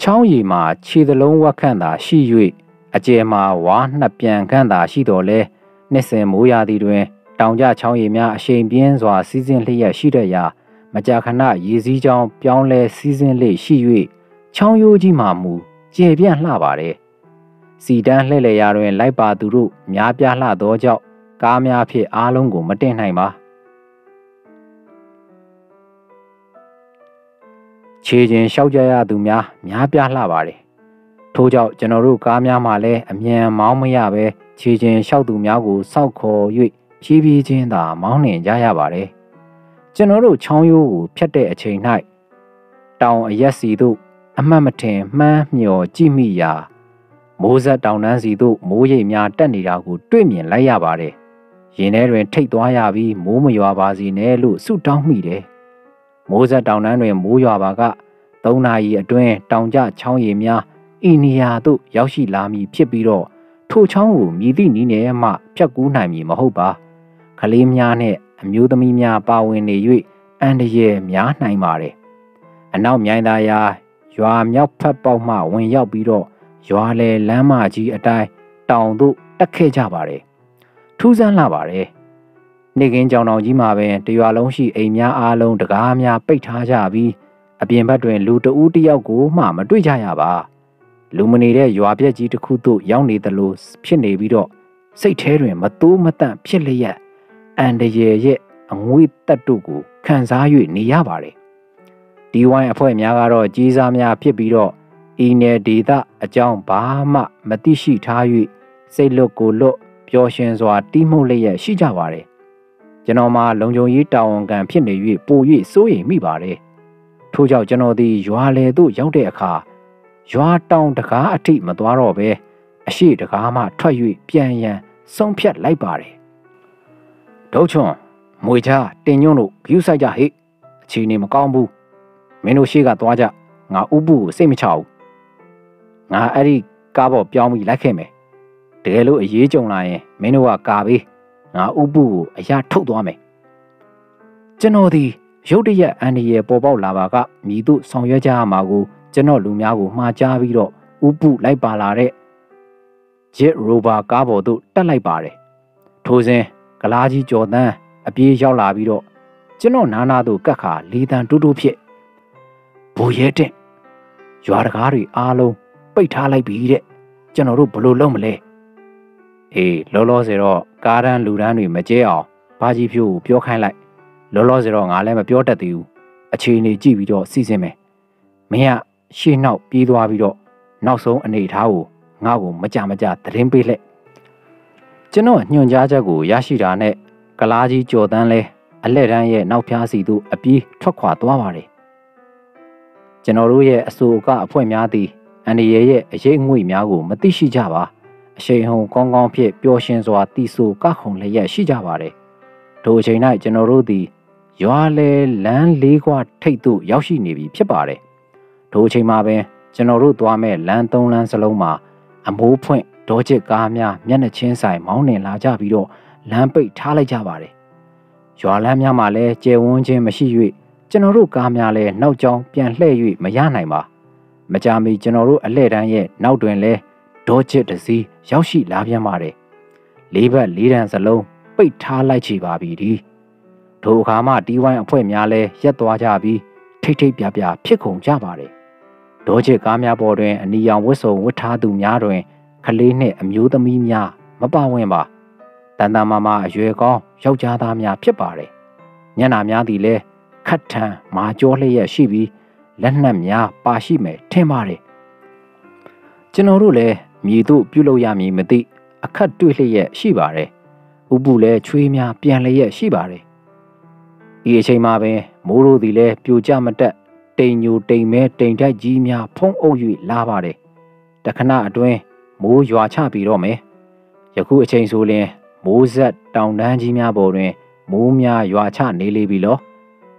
ချောင်းရီမှာခြေသလုံးဝက်ခန့်သာရှိ၍အကျယ်မှာဝါ2 ပြန်ခန့်သာရှိတော်လဲနှစ်စဉ်မိုးရာသီတွင်တောင်ကျချောင်းရီများအရှိန်ပြင်းစွာစီးစင်းလျက်ရှိတဲ့ရာမကြာခဏရေစည်းကြောင်းပြောင်းလဲစီးစင်းလေရှိ၍ချောင်းရိုးကြီးမှမူကျေပြန့်လှပါတယ်စီတန်းလှဲ့လေရာတွင်လိုက်ပါသူတို့များပြားလှသောကြောင့်ကားများဖြင့်အားလုံးကိုမတင်နိုင်ပါ ခြေချင်းလျှောက်ကြရသူများပြားလှပါတယ်ထို့ကြောင့်ကျွန်တော်တို့ကားများမှာလည်းအမြန်မောင်းမရပဲခြေချင်းလျှောက်သူများကိုစောက်ခေါ်၍ဖြည်းဖြည်းချင်းသာမောင်းနှင်ကြရပါတယ်ကျွန်တော်တို့ချောင်းရိုးကိုဖြတ်တဲ့အချိန်၌တောင်အရက်စီသို့အမှတ်မထင်မှန်းမျှော်ကြည့်မိရာမိုးဆက်တောင်တန်းစီသို့မိုးရိပ်များတက်နေတာကိုတွေ့မြင်လိုက်ရပါတယ်ရင်ထဲတွင်ထိတ်သွားရပြီးမိုးမရွာပါစေနဲ့လို့ဆုတောင်းမိတယ်မိုးဆက်တောင်တန်းတွင်မိုးရွာပါက3 နာရီအတွင်းတောင်ကျချောင်းရည်များဤနေရာသို့ရောက်ရှိလာမည်ဖြစ်ပြီးတော့ထိုချောင်းကိုမြည်သည့်နည်းနဲ့မှဖြတ်ကူးနိုင်မည်မဟုတ်ပါကလေးများနဲ့အမျိုးသမီးများပါဝင်နေ၍အန္တရာယ်များနိုင်ပါတယ်အနောက်မြိုင်သာယာရွာမြောက်ဖက်ပေါက်မှဝင်ရောက်ပြီးတော့ရွာလေလမ်းမကြီးအတိုင်းတောင်သို့တက်ခဲ့ကြပါတယ်ထူးဆန်းလာပါတယ်နေကင်းကြောင်တောင်ကြီးမှာပင်တရွာလုံးရှိအိမ်များအားလုံးတကားများပိတ်ထားကြပြီးအပြင်ဘက်တွင်လူတဦးတယောက်ကိုမှမတွေ့ကြရပါလူမနေတဲ့ရွာပြက်ကြီးတစ်ခုသို့ရောက်နေသလိုဖြစ်နေပြီးတော့စိတ်ထဲတွင်မတိုးမတန့်ဖြစ်လျက်အန္တရာယ်ရဲ့အငွေ့တက်တို့ကိုခံစား၍နေရပါတယ်ဒီဝိုင်းအဖွဲ့များကတော့ကြီးစားများဖြစ်ပြီးတော့ဤနယ်ဒေသအကြောင်းဘာမှမသိရှိထား၍စိတ်လွတ်ကိုလွတ်ပျော်ရွှင်စွာတီးမှုလျက်ရှိကြပါတယ်ကျွန်တော်မှလုံခြုံရေးတာဝန်ခံဖြစ်နေ၍ပို၍စိုးရိမ်မိပါတယ်ထို့ကြောင့်ကျွန်တော်သည်ရွာလေသို့ရောက်တဲ့အခါရွာတောင်တကားအထိမသွားတော့ပဲအရှိတကားမှထွက်၍ပြန်ရန်ဆုံးဖြတ်လိုက်ပါတယ်ဒုတ်ချွန်မွေချာတင်ညွန့်တို့ဂယူဆိုင်ကြဟိအခြေအနေမကောင်းဘူးမင်းတို့ရှေ့ကသွားကြငါဥပုကိုစိတ်မချဘူးငါအဲ့ဒီကားပေါ်ပြောင်းပြီးလိုက်ခဲ့မယ်တကယ်လို့အရေးကြုံလာရင်မင်းတို့ကကာပေးငါဥပုကိုအရာထုတ်သွားမယ်ကျွန်တော်ဒီရုတ်တရက်အန်ဒီရဲ့ပေါ်ပေါက်လာပါကမြည်တို့ဆောင်ရွက်ကြရမှာကိုကျွန်တော်လူများကိုမှားကြားပြီးတော့ဥပုလိုက်ပါလာတဲ့ဂျစ်ရိုဘာကားပေါ်သို့တက်လိုက်ပါတယ်ထိုစဉ်ကလားကြီးကျော်တန်းအပြေးရောက်လာပြီးတော့ကျွန်တော်နာနာတို့ကတ်ခါလေတံတူးတူးဖြစ်ဘူရဲတဲ့ရွာတကားတွေအားလုံးပိတ်ထားလိုက်ပြီတဲ့ကျွန်တော်တို့ဘလို့လုံးမလဲအေးလောလောဆယ်တော့ကားတန်းလူတန်းတွေမကျဲအောင်ဘာကြီးဖြိုးကိုပြောခိုင်းလိုက်လောလောဆယ်တော့ငါလည်းမပြောတတ်သေးဘူးအခြေအနေကြည့်ပြီးတော့စီစဉ်မယ်မင်းကရှေ့နောက်ပြေးသွားပြီးတော့နောက်ဆုံးအနေအထားကိုငါ့ကိုမကြသတင်းပေးလက်ကျွန်တော်ညွှန်ကြားချက်ကိုရရှိတာနဲ့ကလားကြီးကျော်တန်းလဲအလက်တန်းရဲ့နောက်ဖျားစီသို့အပြေးထွက်ခွာသွားပါတယ်ကျွန်တော်တို့ရဲ့အဆိုအကအဖွဲ့များသည်အန်ဒီရဲ့အရေးငွေများကိုမသိရှိကြပါအရှိန်ဟုန်ကောင်းကောင်းဖြင့်ပျော်ရွှင်စွာတီးဆိုကခုံလျက်ရှိကြပါတယ်ထိုအချိန်၌ကျွန်တော်တို့သည်ရွာလေလမ်းလေးခွထိပ်သို့ရောက်ရှိနေပြီဖြစ်ပါတယ်ထိုအချိန်မှာပင်ကျွန်တော်တို့သွားမဲ့လမ်း3လမ်းစလုံးမှာအမိုးဖွင့်ဒေါ်ချစ်ကားများမျက်နှာချင်းဆိုင်မောင်းနှင်လာကြပြီးတော့လမ်းပိတ်ထားလိုက်ကြပါတယ်ရွာလမ်းများမှာလည်းကျယ်ဝန်းခြင်းမရှိ၍ကျွန်တော်တို့ကားများလည်းနောက်ကျောင်းပြန်လှည့်၍မရနိုင်ပါမကြာမီကျွန်တော်တို့အလှည့်တန်းရဲ့နောက်တွင်လည်းဒေါ်ချစ်တစ်စီးရောက်ရှိလာပြန်ပါတယ်လေးဘက်လေးတန်းစလုံးပိတ်ထားလိုက်ချေပါပြီဒီထိုအခါမှတီးဝိုင်းအဖွဲ့များလည်းရက်သွားကြပြီးထိတ်ထိတ်ပြပြဖြစ်ကုန်ကြပါတယ်ဒေါ်ချစ်ကားများပေါ်တွင်အနီရောင်ဝတ်စုံဝတ်ထားသူများတွင်ကလေးနှင့်အမျိုးသမီးများမပါဝင်ပါတန်တမာမာအရွယ်ကောင်းယောက်ျားသားများဖြစ်ပါတယ်ညနာများသည်လည်းခတ်ထန်မာကြောလျက်ရှိပြီးလက်နက်များပါရှိမယ်ထင်ပါတယ်ကျွန်တော်တို့လည်းမြည်တို့ပြုလုပ်ရမည်မသိအခက်တွေ့လျက်ရှိပါတယ်ဥပုလည်းချွေးများပြန်လျက်ရှိပါတယ်ဒီအချိန်မှာပင်မိုးတို့သည်လည်းပြိုကျမတက်တိမ်ညိုတိမ်မဲတိမ်တိုက်ကြီးများဖုံးအုပ်၍လာပါတယ်တခဏအတွင်းမိုးရွာချပြီးတော့မယ်ယခုအချိန်ဆိုရင်မိုးဆက်တောင်တန်းကြီးများပေါ်တွင်မိုးများရွာချနေလေပြီလော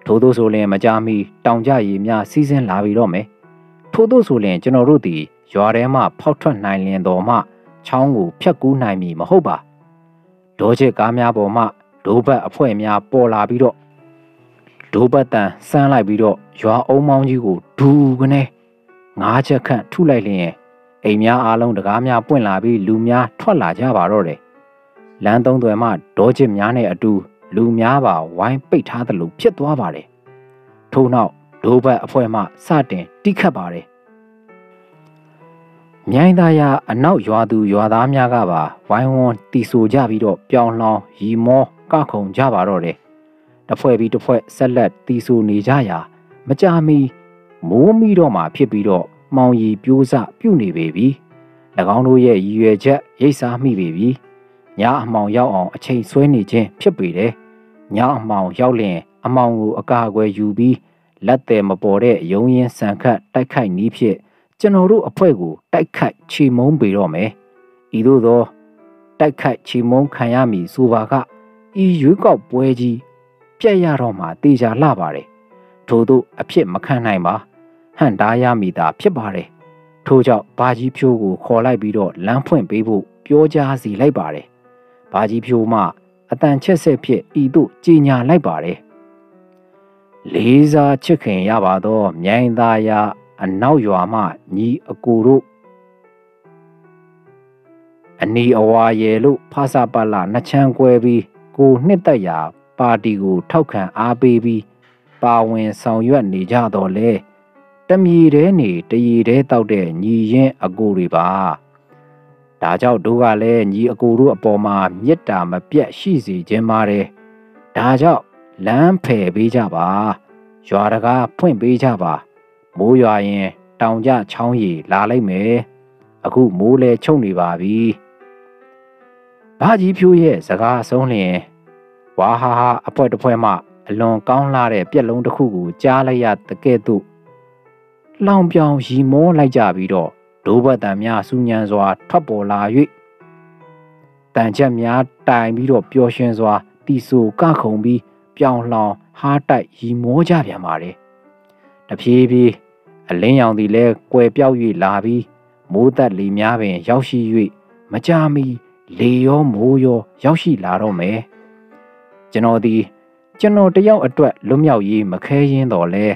ထို့သောဆိုရင်မကြမီတောင်ကျရည်များစီးဆင်းလာပြီးတော့မယ်ထို့သောဆိုရင်ကျွန်တော်တို့သည်ရွာထဲမှဖောက်ထွက်နိုင်လျင်တော်မှချောင်းကိုဖြတ်ကူးနိုင်မည်မဟုတ်ပါဒေါ်ချစ်ကားများပေါ်မှဒိုးဘက်အဖွဲ့များပေါ်လာပြီးတော့ဒိုးဘက်တန်ဆန်းလိုက်ပြီးတော့ရွာအုံမောင်းကြီးကိုဒူးကနေ9ချက်ခန့်ထုလိုက်လျင်အိမ်များအားလုံးတကားများပွင့်လာပြီးလူများထွက်လာကြပါတော့တယ်လမ်းသုံးသွယ်မှဒေါ်ချစ်များနဲ့အတူလူများပါဝိုင်းပိတ်ထားသလိုဖြစ်သွားပါတယ်ထို့နောက်ဒိုးဘက်အဖွဲ့မှစတင်တိခတ်ပါတယ်မြိုင်သားရအနောက်ရွာသူရွာသားများကပါဝိုင်းဝန်းတီဆိုကြပြီးတော့ပြောင်းလောင်းရီမောကခုန်ကြပါတော့တယ်တစ်ဖွဲ့ပြီးတစ်ဖွဲ့ဆက်လက်တီဆိုနေကြရာမကြာမီ မိုးမိတော့မှဖြစ်ပြီးတော့မှောင်ရီပြိုးစပြုတ်နေပေပြီ၎င်းတို့ရဲ့ရည်ရွယ်ချက်ရိပ်စားမိပေပြီညအမှောင်ရောက်အောင်အချိန်ဆွဲနေခြင်းဖြစ်ပေတယ်ညအမှောင်ရောက်လျင်အမှောင်ကိုအကာအကွယ်ယူပြီးလက်သည်မပေါ်တဲ့ရုံးရင်ဆန်ခတ်တိုက်ခိုက်နည်းဖြင့်ကျွန်တော်တို့အဖွဲ့ကိုတိုက်ခိုက်ချေမုန်းပေတော့မယ်ဤသို့သောတိုက်ခိုက်ချေမုန်းခံရမည်ဆိုပါကဤရွေးကောက်ပွဲကြီးပြက်ရတော့မှတေချာလှပါတယ်ထို့သို့အဖြစ်မခံနိုင်ပါဟန်တားရမည်သာဖြစ်ပါတယ်ထို့ကြောင့်ဘာကြီးဖြိုးကိုခေါ်လိုက်ပြီးတော့လမ်းဖွင့်ပေးဖို့ပြောကြားစီလိုက်ပါတယ်ဘာကြီးဖြိုးမှအတန်ချက်ဆက်ဖြစ်ဤသို့ကြေညာလိုက်ပါတယ်လေးစားချစ်ခင်ရပါသောမြိုင်သားရအနောက်ရွာမှညီအကိုတို့အနီအဝါရဲလို့ဖာစာပလာနှစ်ချမ်းကွဲပြီးကိုနှစ်သက်ရာပါတီကိုထောက်ခံအားပေးပြီးပါဝင်ဆောင်ရွက်နေကြတော့လေတမီတဲနေတရီတဲတောက်တဲ့ညီရင်အကိုတွေပါဒါကြောင့်တို့ကလည်းညီအကိုတို့အပေါ်မှာမေတ္တာမပြတ်ရှိစေခြင်းပါတယ်ဒါကြောင့်လမ်းဖယ်ပေးကြပါရွာတကားဖွင့်ပေးကြပါမိုးရွာရင်တောင်ကျချောင်းရီလာလိုက်မယ်အခုမိုးလဲချုပ်နေပါပြီဘာကြီးဖြိုးရဲ့စကားဆုံးလျင်ဝါဟာဟာအဖွဲတစ်ဖွဲမှအလွန်ကောင်းလာတဲ့ပြက်လုံးတစ်ခုကိုကြားလိုက်ရတဲ့ကဲ့သို့လောင်ပြောင်ရီမောလိုက်ကြပြီးတော့ဒိုးဘတ်တန်များစူညံစွာထွက်ပေါ်လာ၍တန်ချက်များတိုင်ပြီးတော့ပျော်ရွှင်စွာတီဆူကခုံပြီးပြောင်လောင်ဟားတိုက်ရီမောကြပြန်ပါတယ်တဖြည်းဖြည်းအလင်းရောင်သည်လည်းကွယ်ပြောက်၍လာပြီးမိုးသက်လေများပင်ရောက်ရှိ၍မကြာမီလေရောမိုးရောရောက်ရှိလာတော့မယ်ကျွန်တော်တယောက်အတွက်လွတ်မြောက်ရေးမခဲရင်းတော့လဲ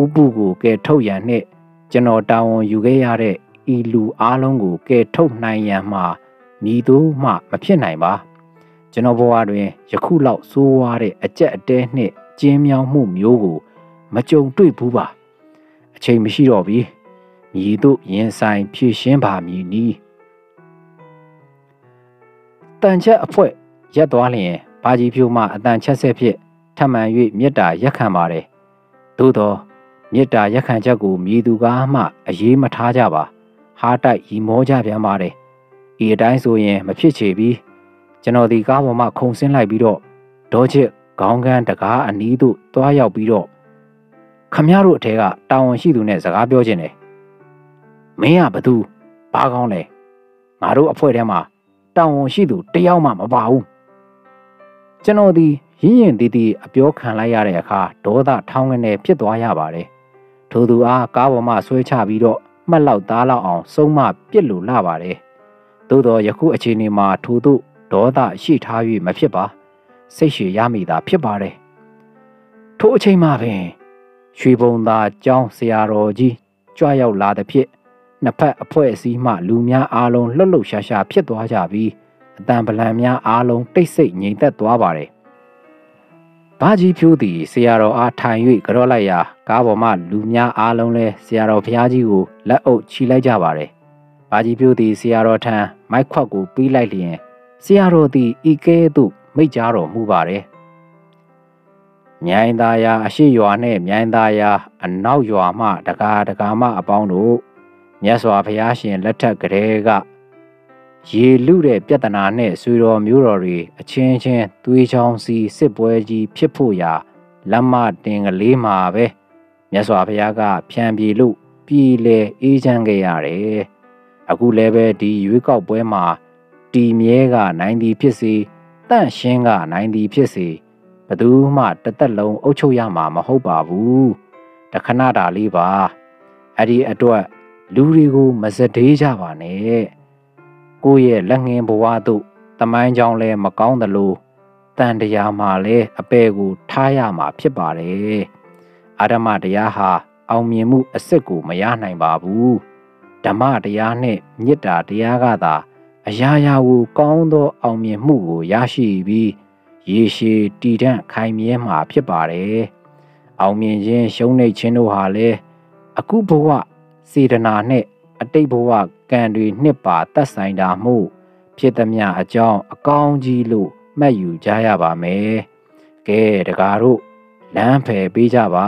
ဥပုကိုကဲထုတ်ရန်နှင့်ကျွန်တော်တာဝန်ယူခဲ့ရတဲ့ဤလူအားလုံးကိုကဲထုတ်နိုင်ရန်မှာမည်သို့မှမဖြစ်နိုင်ပါကျွန်တော်ဘဝတွင်ယခုလောက်ဆိုးဝါးတဲ့အကြက်အတဲနှင့်ကျင်းမြောင်းမှုမျိုးကိုမကြုံတွေ့ဘူးပါအချိန်မရှိတော့ပြီမည်သို့ရင်ဆိုင်ဖြည့်ရှင်းပါမည်နီတန်ချက်အဖွဲရက်သွားလျင်ဘာကြီးဖြိုးမှအတန်ချက်ဆက်ဖြင့်ထမှန်၍မေတ္တာရက်ခံပါတယ်သို့သောမေတ္တာရက်ခံချက်ကိုမည်သူကမှအရေးမထားကြပါဟားတိုက်ရီမောကြပြန်ပါတယ်ဤအတိုင်းဆိုရင်မဖြစ်ချေပြီးကျွန်တော်ဒီကားပေါ်မှာခုန်ဆင်းလိုက်ပြီးတော့ဒေါ်ချစ်ခေါင်းကန်းတကားအနီးသို့တွားရောက်ပြီးတော့ခမရတို့အထက်ကတာဝန်ရှိသူနဲ့စကားပြောခြင်းတယ်မင်းကဘသူဘာကောင်းလဲငါတို့အဖွဲ့ထဲမှာတာဝန်ရှိသူတယောက်မှမပါဘူးကျွန်တော်ဒီရင်းရင်တီအပြောခံလိုက်ရတဲ့အခါဒေါသထောင်းကနေဖြစ်သွားရပါတယ်ထိုသူအားကားပေါ်မှာဆွဲချပြီးတော့မှတ်လောက်သားလောက်အောင်စုံမပြစ်လို့လာပါတယ်သို့တော့ယခုအချိန်ဒီမှာထိုသူဒေါသရှိထား၍မဖြစ်ပါစိတ်ရှည်ရမိတာဖြစ်ပါတယ်ထိုအချိန်မှာပင်ရွှေဘုံသာကျောင်းဆရာတော်ကြီးကြွရောက်လာသည်ဖြင့်နှစ်ဖက်အဖွဲ့အစည်းမှလူများအားလုံးလှုပ်လှုပ်ရှားရှားဖြစ်သွားကြပြီးအတန်ပလန်များအားလုံးတိတ်ဆိတ်ငြိမ်သက်သွားပါတယ်ဘာကြီးဖြိုးသည်ဆရာတော်အားထိုင်၍ကြော့လိုက်ရာကားပေါ်မှလူများအားလုံးလဲဆရာတော်ဘုရားကြီးကိုလက်အုပ်ချီလိုက်ကြပါတယ်ဘာကြီးဖြိုးသည်ဆရာတော်ထံမိုက်ခွက်ကိုပြီးလိုက်လျင်ဆရာတော်သည်ဤကဲ့သို့မိတ်ကြားတော်မူပါတယ်မြိုင်သားယာအရှိရွာနှင့်မြိုင်သားယာအနောက်ရွာမှတကာမအပေါင်းတို့မြတ်စွာဘုရားရှင်လက်ထက်ကလေးကရေလူတဲ့ပြဿနာနဲ့ဆွေတော်မျိုးတော်တွေအချင်းချင်းသွေးချောင်းစီစစ်ပွဲကြီးဖြစ်ဖို့ရာလက်မတင်ကလေးမှာပဲမြတ်စွာဘုရားကဖြံပြေလို့ပြည်လေအေးချမ်းခဲ့ရတယ်အခုလည်းပဲဒီရွေးကောက်ပွဲမှာတီမြဲကနိုင်သည်ဖြစ်စေတန့်ရှင်းကနိုင်သည်ဖြစ်စေဘယ်သူမှတသက်လုံးအုပ်ချုပ်ရမှာမဟုတ်ပါဘူးတခဏတာလေးပါအဲ့ဒီအတွက်လူတွေကိုမစတေးကြပါနဲ့ကိုယ့်ရဲ့လက်ငင်းဘဝတို့တမိုင်းကြောင်းလဲမကောင်းသလိုတန်တရားမှာလဲအပေကိုထားရမှာဖြစ်ပါတယ်အာဓမ္မတရားဟာအောင်မြင်မှုအစစ်ကိုမရနိုင်ပါဘူးဓမ္မတရားနဲ့မေတ္တာတရားကသာအရာရာကိုကောင်းသောအောင်မြင်မှုကိုရရှိပြီးရေရှည်တည်တံ့ခိုင်မြဲမှာဖြစ်ပါတယ်အောင်မြင်ခြင်းရှုံးနိမ့်ခြင်းတို့ဟာလဲအခုဘဝစေတနာနဲ့အတိတ်ဘဝကံတွေနှစ်ပါသက်ဆိုင်တာမှုဖြစ်သမျှအကြောင်းအကောင်းကြီးလို့မှတ်ယူကြရပါမယ်ကဲတကားတို့လမ်းဖယ်ပေးကြပါ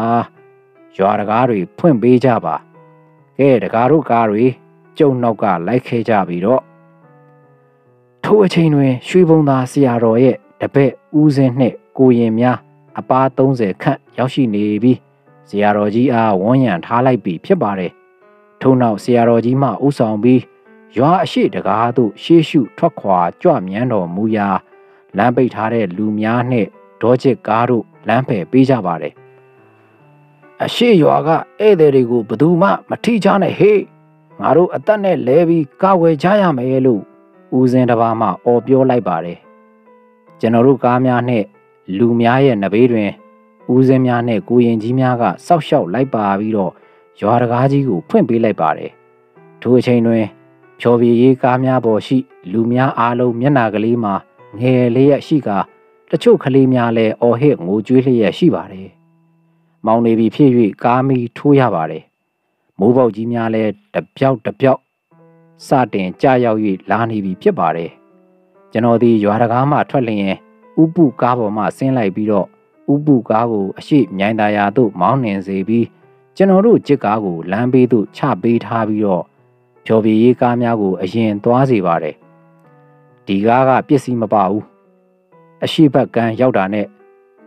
ရွာတကားတွေဖွင့်ပေးကြပါကဲတကားတို့ကားတွေကျုံနောက်ကလိုက်ခဲကြပြီးတော့ထိုအချိန်တွင်ရွှေဘုံသာဆရာတော်ရဲ့တပည့်ဦးစင်းနှင့်ကိုရင်များအပါ30ခန့်ရောက်ရှိနေပြီးဆရာတော်ကြီးအားဝန်းရံထားလိုက်ပြီဖြစ်ပါတယ်ထို့နောက်ဆရာတော်ကြီးမှဥဆောင်ပြီးရွာအရှိတကားသို့ရှေးရှုထွက်ခွာကြွမြန်းတော်မူရာလမ်းပိတ်ထားတဲ့လူများနှင့်ဒေါ်ချစ်ကားတို့လမ်းဖယ်ပေးကြပါတယ်အရှိရွာကဧည့်သည်တွေကိုဘယ်သူမှမထိချနဲ့ဟေးငါတို့အသက်နဲ့လဲပြီးကာဝယ်ကြရမယ်လို့ဦးစင်းတစ်ပါးမှအော်ပြောလိုက်ပါတယ်ကျွန်တော်တို့ကားများနဲ့လူများရဲ့နဘေးတွင်ဦးစင်းများနဲ့ကိုရင်ကြီးများကစောက်ရှောက်လိုက်ပါပြီးတော့ရွာတကားကြီးကိုဖွင့်ပေးလိုက်ပါတယ်ထိုအချိန်တွင်ဖြော်ပြရေးကားများပေါ်ရှိလူများအားလုံးမျက်နှာကလေးမှာငယ်လေးရရှိကတချို့ကလေးများလည်းအော်ဟစ်ငိုကြွေးလျက်ရှိပါတယ်မောင်နေပြီဖြစ်၍ကားမီထိုးရပါတယ်မိုးပေါက်ကြီးများလည်းတပြောက်စတင်ကြရောက်၍လာနေပြီဖြစ်ပါတယ်ကျွန်တော်ဒီရွာတကားမှထွက်လျင်ဥပုကားပေါ်မှဆင်းလိုက်ပြီးတော့ဥပုကားကိုအရှိမြိုင်သာယာသို့မောင်းနှင်စေပြီးကျွန်တော်တို့ကြစ်ကားကိုလမ်းဘေးသို့ချပေးထားပြီးတော့ဖြော်ပြရေးကားများကိုအရင်သွားစေပါတယ်ဒီကားကပစ္စည်းမပါဘူးအရှိဘက်ကန်းရောက်တာနဲ့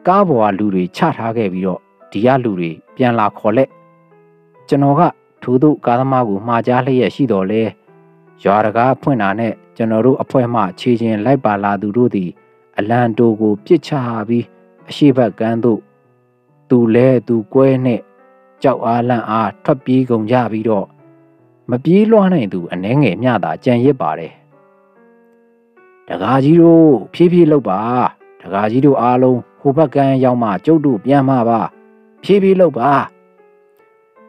ကားပေါ်ကလူတွေချထားခဲ့ပြီးတော့ဒီကလူတွေပြန်လာခေါ်လက်ကျွန်တော်ကထို့သို့ကားသမားကိုမှားကြားလျက်ရှိတော်လဲရွာတကားဖွင့်တာနဲ့ကျွန်တော်တို့အဖွဲ့မှခြေချင်းလိုက်ပါလာသူတို့သည်အလံတိုကိုပြစ်ချပြီးအရှိဘက်ကန်းသို့သူလဲသူကွဲနဲ့ကြောက်အားလန့်အားထွက်ပြေးကုန်ကြပြီးတော့မပြေးလွှားနိုင်သူအနှဲငယ်မျှသာကြံရစ်ပါတယ်တကားကြီးတို့ဖြည်းဖြည်းလှုပ်ပါတကားကြီးတို့အားလုံးဟိုဘက်ကန်းရောက်မှကျုပ်တို့ပြန်မှာပါဖြည်းဖြည်းလှုပ်ပါ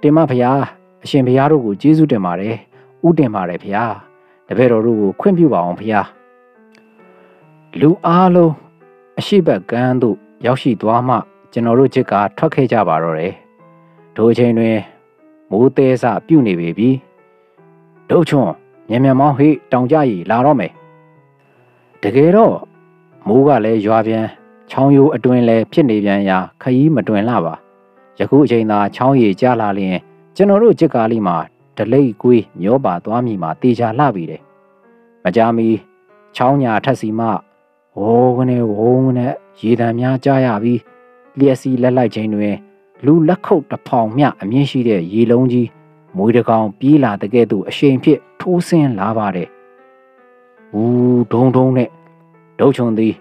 တင်မဖျားအရှင်ဖျားတို့ကိုကျေးဇူးတင်ပါတယ်ဥတင်ပါတယ်ဖျားတပည့်တော်တို့ကိုခွင့်ပြုပါအောင်ဖျားလူအားလုံးအရှိဘက်ကန်းသို့ရောက်ရှိသွားမှကျွန်တော်တို့ချစ်ကထွက်ခဲ့ကြပါတော့တယ်ထိုအချိန်တွင်မိုးသေးစပြုတ်နေပြီဒုတ်ချွန်းမြန်မောင်းဟိတောင်ကြရီလာတော့မယ်တကယ်တော့မိုးကလည်းရွာပြန်ချောင်းရိုးအတွင်းလည်းဖြစ်နေပြန်ရာခရီးမတွင်လာပါယခုအချိန်သာချောင်းရည်ကျလာလျင်ကျွန်တော်တို့ကြစ်ကားလေးမှာဒလိတ်ကွေးမျောပါသွားမိမှာတေချာလှပြီတယ်မကြမီချောင်းညာထက်စီမှဝုန်းကနေရေတံများကြားရပြီးလျက်စီလက်လိုက်ခြင်းတွင်လူလက်ခုပ်တစ်ဖောင်မျှအမြင့်ရှိတဲ့ရေလုံးကြီးမွေးတကောင်ပြေးလာတဲ့ကဲ့သို့အရှိန်ဖြစ်ထိုးဆင်းလာပါတယ်။ဦးဒုံနဲ့ဒုတ်ချုံသည်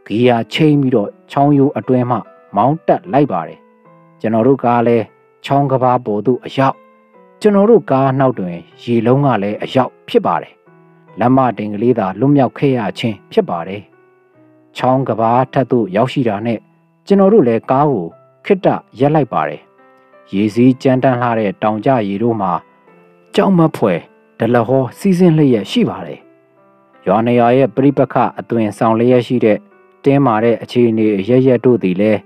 ဂီယာချိန်ပြီးတော့ချောင်းရိုးအတွင်းမှမောင်းတက်လိုက်ပါတယ်။ကျွန်တော်တို့ကားလည်းချောင်းကဘာပေါ်သို့အရောက်ကျွန်တော်တို့ကားနောက်တွင်ရေလုံးကလည်းအရောက်ဖြစ်ပါတယ်။လမ်းမတင်ကလေးသာလွတ်မြောက်ခဲ့ရခြင်းဖြစ်ပါတယ်။ချောင်းကဘာထက်သို့ရောက်ရှိတာနဲ့ကျွန်တော်တို့လည်းကားကိုခိတ္တရက်လိုက်ပါတယ်ရေစည်းကြမ်းတမ်းလှတဲ့တောင်ကျရေတို့မှာကြောက်မဖွယ်ဒလဟောစီးစင်းလျက်ရှိပါတယ်ရွာနေရာရဲ့ပြိပခအသွင်ဆောင်လျက်ရှိတဲ့တင်းမာတဲ့အခြေအနေရတို့သည်လည်း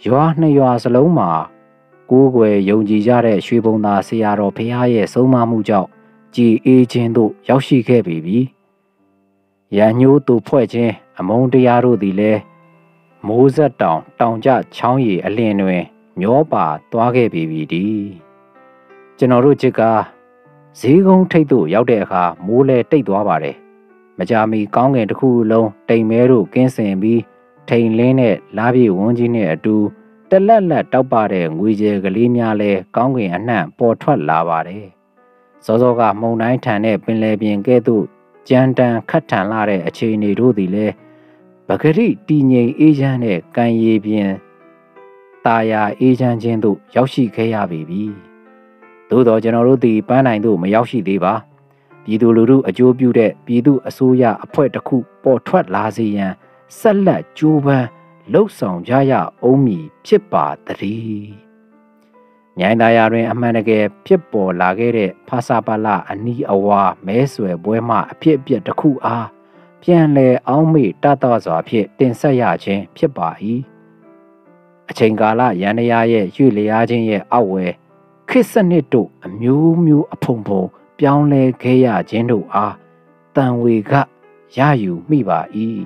ရွာနှစ်ရွာစလုံးမှာကိုးကွယ်ယုံကြည်ကြတဲ့ရွှေဘုံသာဆရာတော်ဖះရဲ့ဆုံးမမှုကြောင့်ကြည်အေးခြင်းသို့ရောက်ရှိခဲ့ပြီရန်ညိုးသူဖွဲ့ခြင်းအမုန်းတရားတို့သည်လည်းမိုးဆက်တောင်ကျချောင်းရည်အလင်းတွင်မျောပါသွားခဲ့ပြီဒီကျွန်တော်တို့ချစ်ကဈေးကုန်းထိပ်သို့ရောက်တဲ့အခါမိုးလဲတိတ်သွားပါတယ်မကြာမီကောင်းကင်တစ်ခုလုံးတိမ်မဲတို့ကင်းစင်ပြီးထိန်လင်းတဲ့လားပြေဝန်းကြီးနဲ့အတူတလက်လက်တောက်ပတဲ့ငွေကျဲကလေးများလဲကောင်းကင်အနှံ့ပေါ်ထွက်လာပါတယ်စောစောကမှုန်တိုင်းထန်တဲ့ပင်လယ်ပြင်ကဲ့သို့ကြမ်းတမ်းခတ်ထန်လာတဲ့အခြေအနေတို့သည်လဲပဂရိတည်ငြိမ်အေးချမ်းတဲ့ကံရည်ပြင်တာယာအေးချမ်းခြင်းသို့ရောက်ရှိခဲ့ရပြီသို့တော်ကျွန်တော်တို့သည်ပန်းနိုင်သို့မရောက်ရှိသေးပါပြည်သူလူထုအကျိုးပြုတဲ့ပြည်သူအစိုးရအဖွဲ့တစ်ခုပေါ်ထွက်လာစေရန်ဆက်လက်ကြိုးပမ်းလှုပ်ဆောင်ကြရအောင်မည်ဖြစ်ပါတည်းမြိုင်သာယာတွင်အမှန်တကယ်ဖြစ်ပေါ်လာခဲ့တဲ့ဖာစာပါလအနီးအဝါမဲဆွယ်ပွဲမှအဖြစ်အပျက်တစ်ခုအားပြန်လည်အောင်းမေ့တတ်သောစွာဖြင့်တင်ဆက်ရခြင်းဖြစ်ပါ၏အချိန်ကာလရန်ရာရဲ့ရွေ့လျားခြင်းရဲ့အောက်ဝဲခေတ်စနစ်တို့အမျိုးအဖုံပြောင်းလဲခဲ့ရခြင်းတို့အားတန်ဝေကရယူမိပါ၏